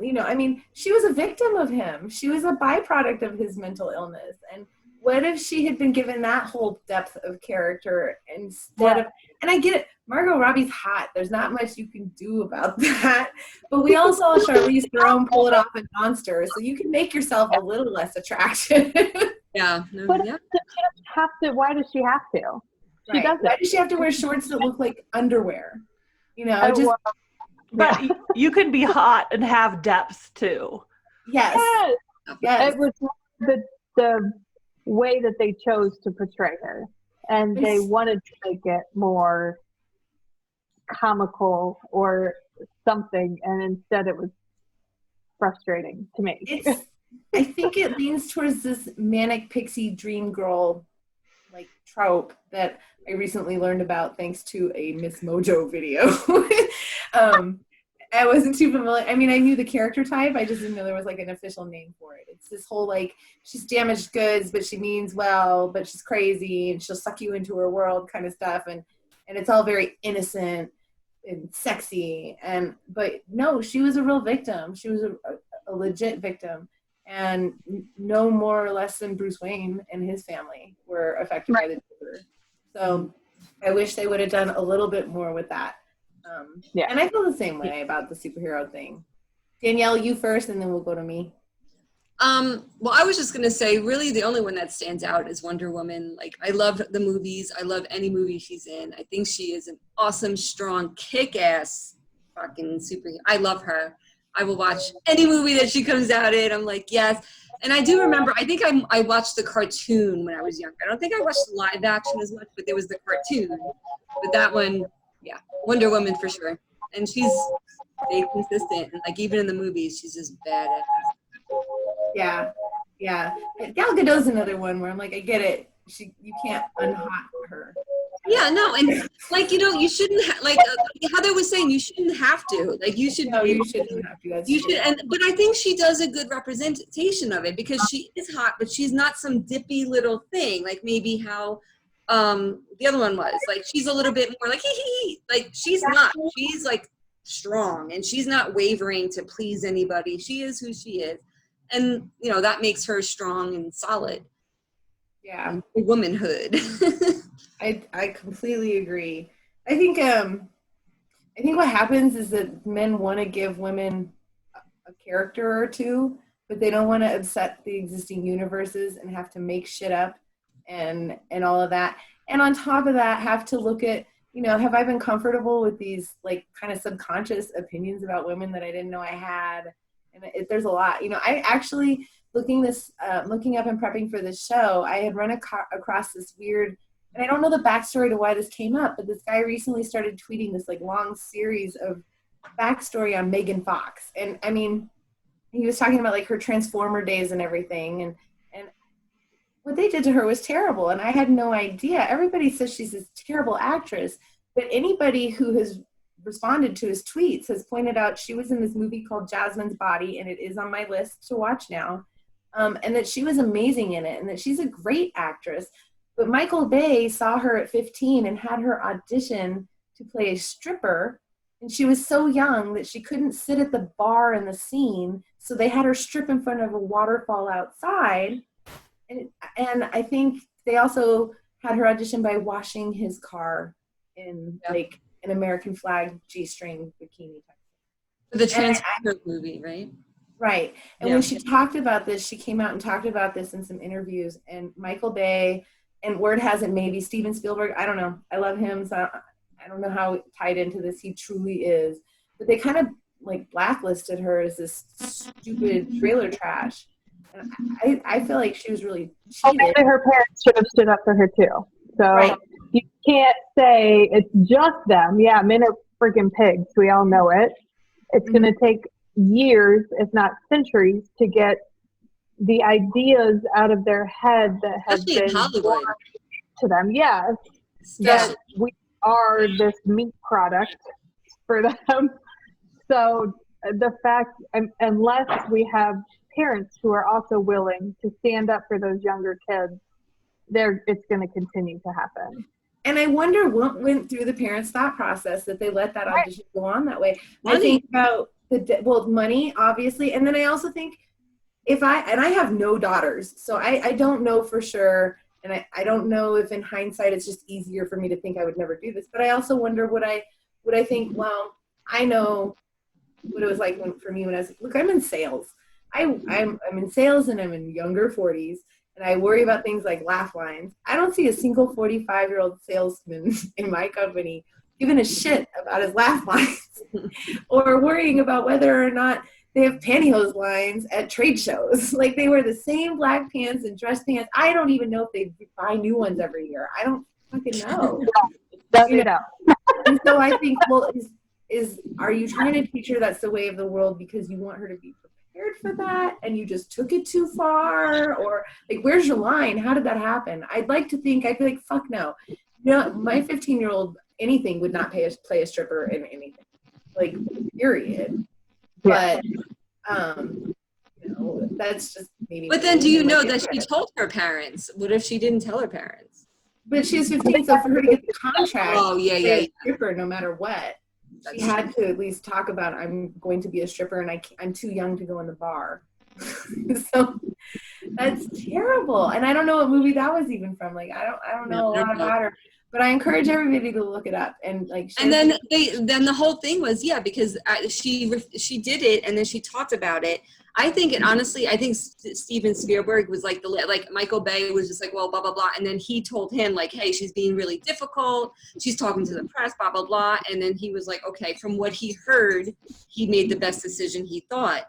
she was a victim of him. She was a byproduct of his mental illness. And what if she had been given that whole depth of character instead of, and I get it, Margot Robbie's hot. There's not much you can do about that. But we all saw Charlize Theron pull it off in Monsters, so you can make yourself a little less attractive. Yeah. But she doesn't have to. Why does she have to? She doesn't. Why does she have to wear shorts that look like underwear? But you can be hot and have depth too. Yes. It was the way that they chose to portray her, and they wanted to make it more comical or something, and instead it was frustrating to me. I think it leans towards this manic pixie dream girl like trope that I recently learned about thanks to a Miss Mojo video. I wasn't too familiar. I knew the character type. I just didn't know there was like an official name for it. It's this whole like, she's damaged goods, but she means well, but she's crazy and she'll suck you into her world kind of stuff. And it's all very innocent and sexy. But no, she was a real victim. She was a legit victim. And no more or less than Bruce Wayne and his family were affected by the Joker. So I wish they would have done a little bit more with that. And I feel the same way about the superhero thing. Danielle, you first, and then we'll go to me. Well, I was just going to say, really the only one that stands out is Wonder Woman. Like, I love the movies. I love any movie she's in. I think she is an awesome, strong, kick-ass fucking superhero. I love her. I will watch any movie that she comes out in. I'm like, yes. And I do remember, I think I watched the cartoon when I was younger. I don't think I watched live action as much, but there was the cartoon. But that one, yeah, Wonder Woman for sure. And she's very consistent. And like, even in the movies, she's just badass. Yeah. Gal Gadot's another one where I'm like, I get it. You can't unhot her. Yeah, no, and like you shouldn't like Heather was saying, you shouldn't have to. Like you should. No, you shouldn't have to. That's You true. should, but I think she does a good representation of it because she is hot, but she's not some dippy little thing. Like maybe how the other one was. Like she's a little bit more like hee hee hee. Like she's not. She's like strong, and she's not wavering to please anybody. She is who she is, and that makes her strong and solid. Yeah, and womanhood. I completely agree. I think what happens is that men want to give women a character or two, but they don't want to upset the existing universes and have to make shit up and all of that. And on top of that, have to look at, have I been comfortable with these like kind of subconscious opinions about women that I didn't know I had? And there's a lot. I actually looking up and prepping for this show, I had run across this weird, and I don't know the backstory to why this came up, but this guy recently started tweeting this like long series of backstory on Megan Fox. And I mean, he was talking about like her Transformer days and everything. And what they did to her was terrible. And I had no idea. Everybody says she's this terrible actress, but anybody who has responded to his tweets has pointed out she was in this movie called Jasmine's Body, and it is on my list to watch now. And that she was amazing in it and that she's a great actress. But Michael Bay saw her at 15 and had her audition to play a stripper. And she was so young that she couldn't sit at the bar in the scene. So they had her strip in front of a waterfall outside. And I think they also had her audition by washing his car in like an American flag G-string bikini type. For the Transformers movie, right? Right. And when she talked about this, she came out and talked about this in some interviews. And Michael Bay, and word has it maybe Steven Spielberg, I don't know. I love him. So I don't know how tied into this he truly is. But they kind of like blacklisted her as this stupid trailer trash. And I feel like she was really cheated. Maybe her parents should have stood up for her too. So you can't say it's just them. Yeah, men are freaking pigs. We all know it. It's going to take years, if not centuries, to get the ideas out of their head that have been born to them. Yes, that we are this meat product for them. So the fact, unless we have parents who are also willing to stand up for those younger kids, it's going to continue to happen. And I wonder what went through the parents' thought process that they let that audition go on that way. I think about money, obviously. And then I also think I have no daughters, so I don't know for sure. And I don't know if in hindsight, it's just easier for me to think I would never do this. But I also wonder would I think, well, I know what it was like for me when I was, look, I'm in sales. I'm in sales and I'm in younger 40s. And I worry about things like laugh lines. I don't see a single 45-year-old salesman in my company giving a shit about his laugh lines or worrying about whether or not they have pantyhose lines at trade shows. Like they wear the same black pants and dress pants. I don't even know if they buy new ones every year. I don't fucking know. And so I think, well, are you trying to teach her that's the way of the world because you want her to be prepared for that and you just took it too far? Or like, where's your line? How did that happen? I'd like to think, I'd be like, fuck no. My 15-year-old, anything would not play a stripper in anything. Like, period. But, that's just maybe. But then do you know that she told her parents? What if she didn't tell her parents? But she was 15, so for her to get the contract, stripper no matter what, she had to at least talk about, I'm going to be a stripper and I'm too young to go in the bar. So that's terrible. And I don't know what movie that was even from. Like, I don't know a lot about her. But I encourage everybody to look it up and like. And then the whole thing was because she did it and then she talked about it. I think Steven Spielberg was like Michael Bay was just like, well, blah blah blah, and then he told him like, hey, she's being really difficult. She's talking to the press, blah blah blah, and then he was like, okay, from what he heard, he made the best decision he thought.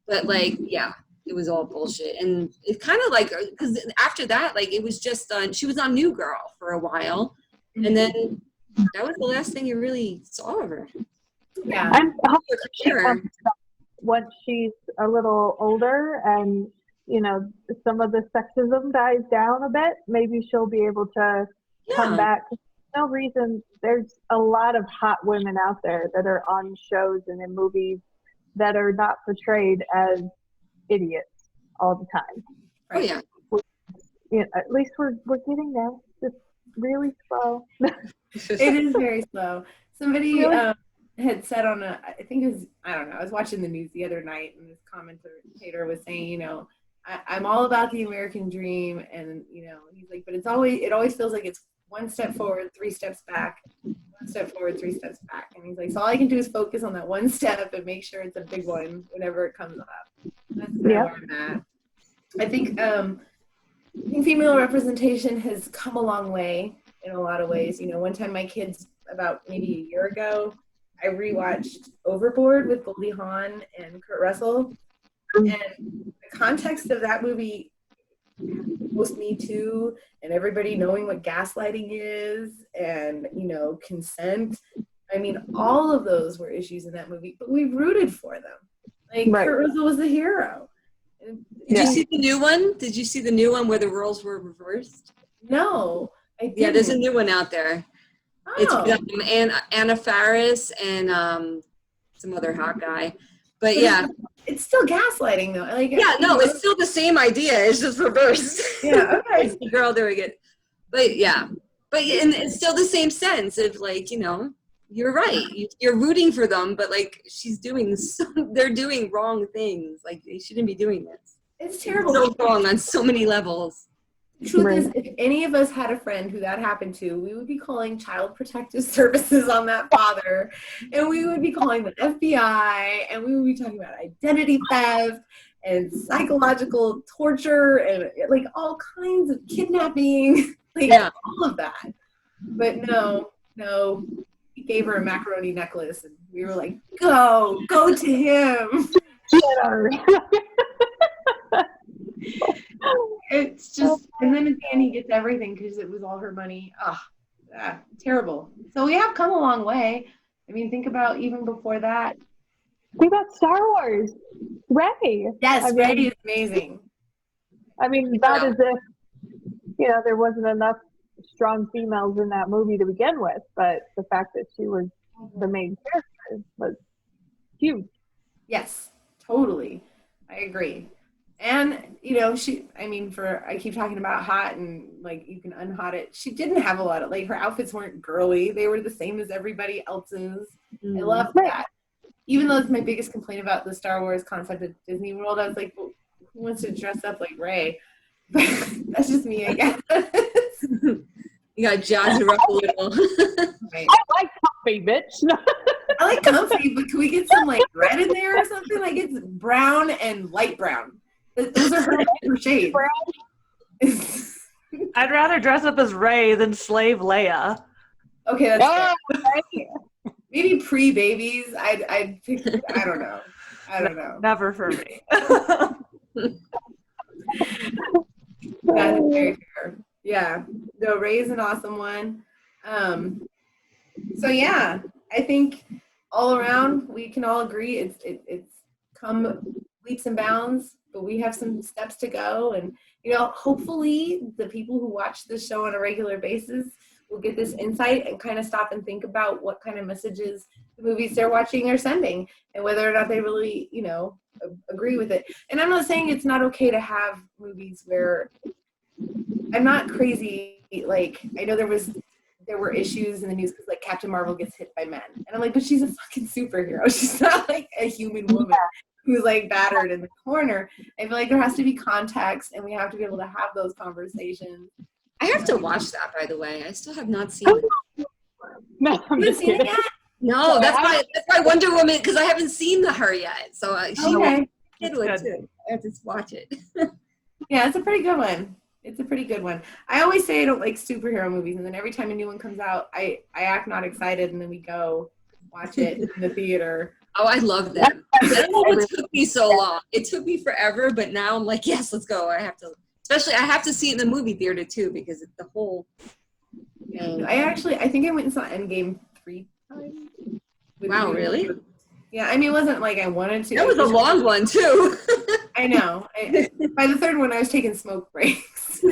But like, yeah. It was all bullshit. And it kind of like, because after that, like it was just she was on New Girl for a while. And then that was the last thing you really saw of her. Yeah. I'm hoping once she's a little older and, some of the sexism dies down a bit, maybe she'll be able to come back no reason. There's a lot of hot women out there that are on shows and in movies that are not portrayed as idiots all the time. Oh yeah. At least we're getting there. Just really slow. It is very slow. Somebody Really? had said on I think it was, I don't know, I was watching the news the other night, and this commentator was saying, I'm all about the American dream, and he's like, but it always feels like it's one step forward, 3 steps back, 1 step forward, 3 steps back, and he's like, so all I can do is focus on that one step and make sure it's a big one whenever it comes up. That's where I'm at. I think female representation has come a long way in a lot of ways. One time my kids, about maybe a year ago, I rewatched Overboard with Goldie Hawn and Kurt Russell, and the context of that movie, post Me Too, and everybody knowing what gaslighting is, and consent. I mean, all of those were issues in that movie, but we rooted for them. Like, right. Kurt Russell was the hero. Did you see the new one? Did you see the new one where the roles were reversed? No, I didn't. Yeah, there's a new one out there. Oh. It's Anna Faris and some other hot guy. But yeah. It's still gaslighting though. Like, yeah, no, it's still the same idea. It's just reversed. Yeah, okay. It's the girl doing it. But yeah. But and it's still the same sense of like, you're right. You're rooting for them, but like they're doing wrong things. Like they shouldn't be doing this. It's terrible. It's so wrong on so many levels. The truth is, if any of us had a friend who that happened to, we would be calling Child Protective Services on that father, and we would be calling the FBI, and we would be talking about identity theft and psychological torture and like all kinds of kidnapping, all of that. But no, he gave her a macaroni necklace, and we were like, go to him. It's just, and then at the end he gets everything because it was all her money. Terrible. So we have come a long way. I mean, think about even before that. Think about Star Wars. Rey. Yes, Rey is amazing. I mean, that is if, there wasn't enough strong females in that movie to begin with, but the fact that she was the main character was huge. Yes, totally. I agree. And, I keep talking about hot and like you can unhot it. She didn't have a lot of, like, her outfits weren't girly. They were the same as everybody else's. I love that. Even though it's my biggest complaint about the Star Wars concept at Disney World, I was like, well, who wants to dress up like Rey? But that's just me, I guess. You got jazz her up a little. Right. I like comfy, bitch. I like comfy, but can we get some like red in there or something? Like it's brown and light brown. Those are her shades. I'd rather dress up as Rey than slave Leia. Okay, that's fair. Maybe pre-babies. I'd pick. I don't know. Never for me. That's very fair. Yeah. No, Rey's an awesome one. So yeah, I think all around we can all agree it's come leaps and bounds, but we have some steps to go, and hopefully the people who watch this show on a regular basis will get this insight and kind of stop and think about what kind of messages the movies they're watching are sending and whether or not they really agree with it. And I'm not saying it's not okay to have movies where I'm not crazy. Like, I know there were issues in the news because like Captain Marvel gets hit by men, and I'm like, but she's a fucking superhero. She's not like a human woman who's like battered in the corner. I feel like there has to be context, and we have to be able to have those conversations. I have to watch that, by the way. I still have not seen it. No, I'm just kidding. No, that's why Wonder Woman, because I haven't seen her yet. So she did it too. I have to watch it. Yeah, it's a pretty good one. I always say I don't like superhero movies, and then every time a new one comes out, I act not excited, and then we go watch it in the theater. Oh, I love them. I don't know what took me so long. It took me forever, but now I'm like, yes, let's go. I have to see it in the movie theater too, because it's the whole. I think I went and saw Endgame 3 times. Wow, really? Yeah, I mean, it wasn't like I wanted to. That was a long one too. I know. By the third one, I was taking smoke breaks.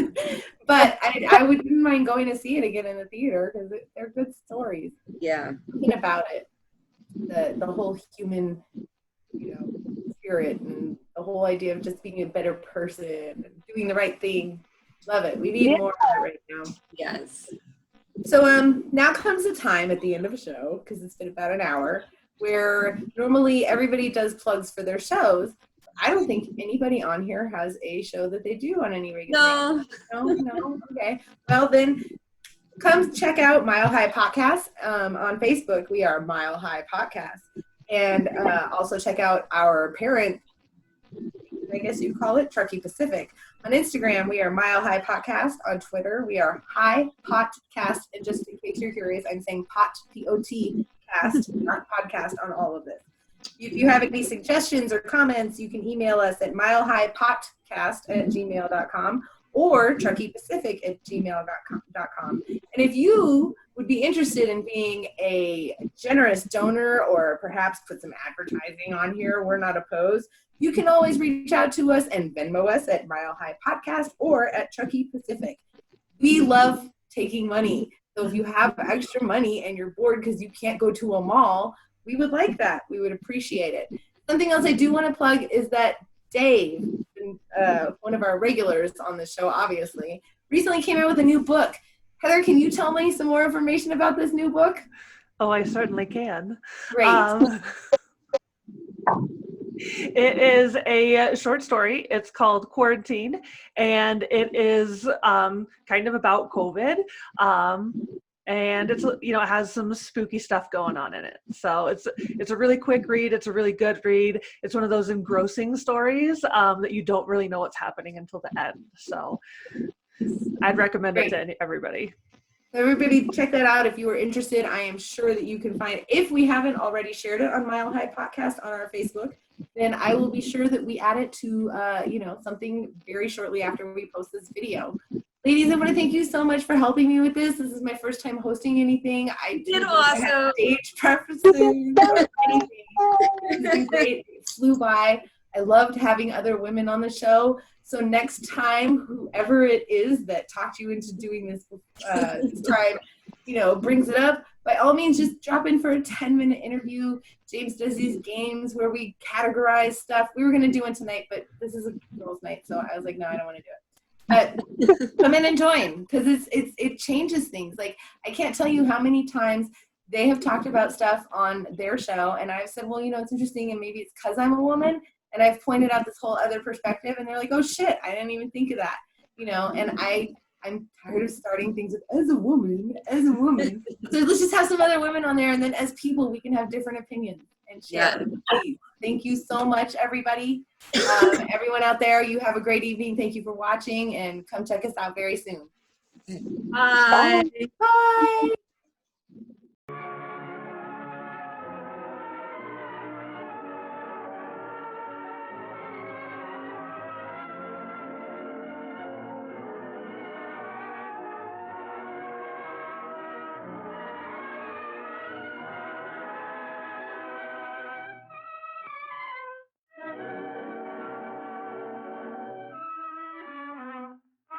But I wouldn't mind going to see it again in the theater because they're good stories. Yeah. Thinking about it, the whole human, spirit and the whole idea of just being a better person and doing the right thing. Love it. We need more of it right now. Yes. So now comes the time at the end of a show, because it's been about an hour, where normally everybody does plugs for their shows. I don't think anybody on here has a show that they do on any regular basis. No? Okay. Well, then come check out Mile High Potcast on Facebook. We are Mile High Potcast. And also check out our parent, I guess you call it, Truckee Pacific. On Instagram, we are Mile High Potcast. On Twitter, we are High Potcast. And just in case you're curious, I'm saying pot, P-O-T, cast, not podcast on all of this. If you have any suggestions or comments, you can email us at milehighpotcast@gmail.com or truckeepacific@gmail.com. And if you would be interested in being a generous donor or perhaps put some advertising on here, we're not opposed. You can always reach out to us and Venmo us at Mile High Podcast or at Truckee Pacific. We love taking money. So if you have extra money and you're bored because you can't go to a mall, we would like that. We would appreciate it. Something else I do want to plug is that Dave, one of our regulars on the show, obviously, recently came out with a new book. Heather, can you tell me some more information about this new book? Oh, I certainly can. Great. It is a short story. It's called Quarantine, and it is kind of about COVID. And it's, it has some spooky stuff going on in it. So it's a really quick read. It's a really good read. It's one of those engrossing stories that you don't really know what's happening until the end. So I'd recommend it to everybody. Everybody check that out if you are interested. I am sure that you can find it. If we haven't already shared it on Mile High Podcast on our Facebook, then I will be sure that we add it to, something very shortly after we post this video. Ladies, I want to thank you so much for helping me with this. This is my first time hosting anything. I did awesome. Stage prefaces or anything. It's been great. It flew by. I loved having other women on the show. So next time, whoever it is that talked you into doing this tribe, brings it up, by all means, just drop in for a 10-minute interview. James does these games where we categorize stuff. We were going to do one tonight, but this is a girls' night, so I was like, no, I don't want to do it. But come in and join, because it changes things. Like, I can't tell you how many times they have talked about stuff on their show, and I've said, well, it's interesting, and maybe it's because I'm a woman, and I've pointed out this whole other perspective, and they're like, oh shit, I didn't even think of that, and I'm tired of starting things with as a woman. So let's just have some other women on there, and then as people, we can have different opinions and share. Yeah. Thank you so much, everybody. Everyone out there, you have a great evening. Thank you for watching, and come check us out very soon. Bye. Bye.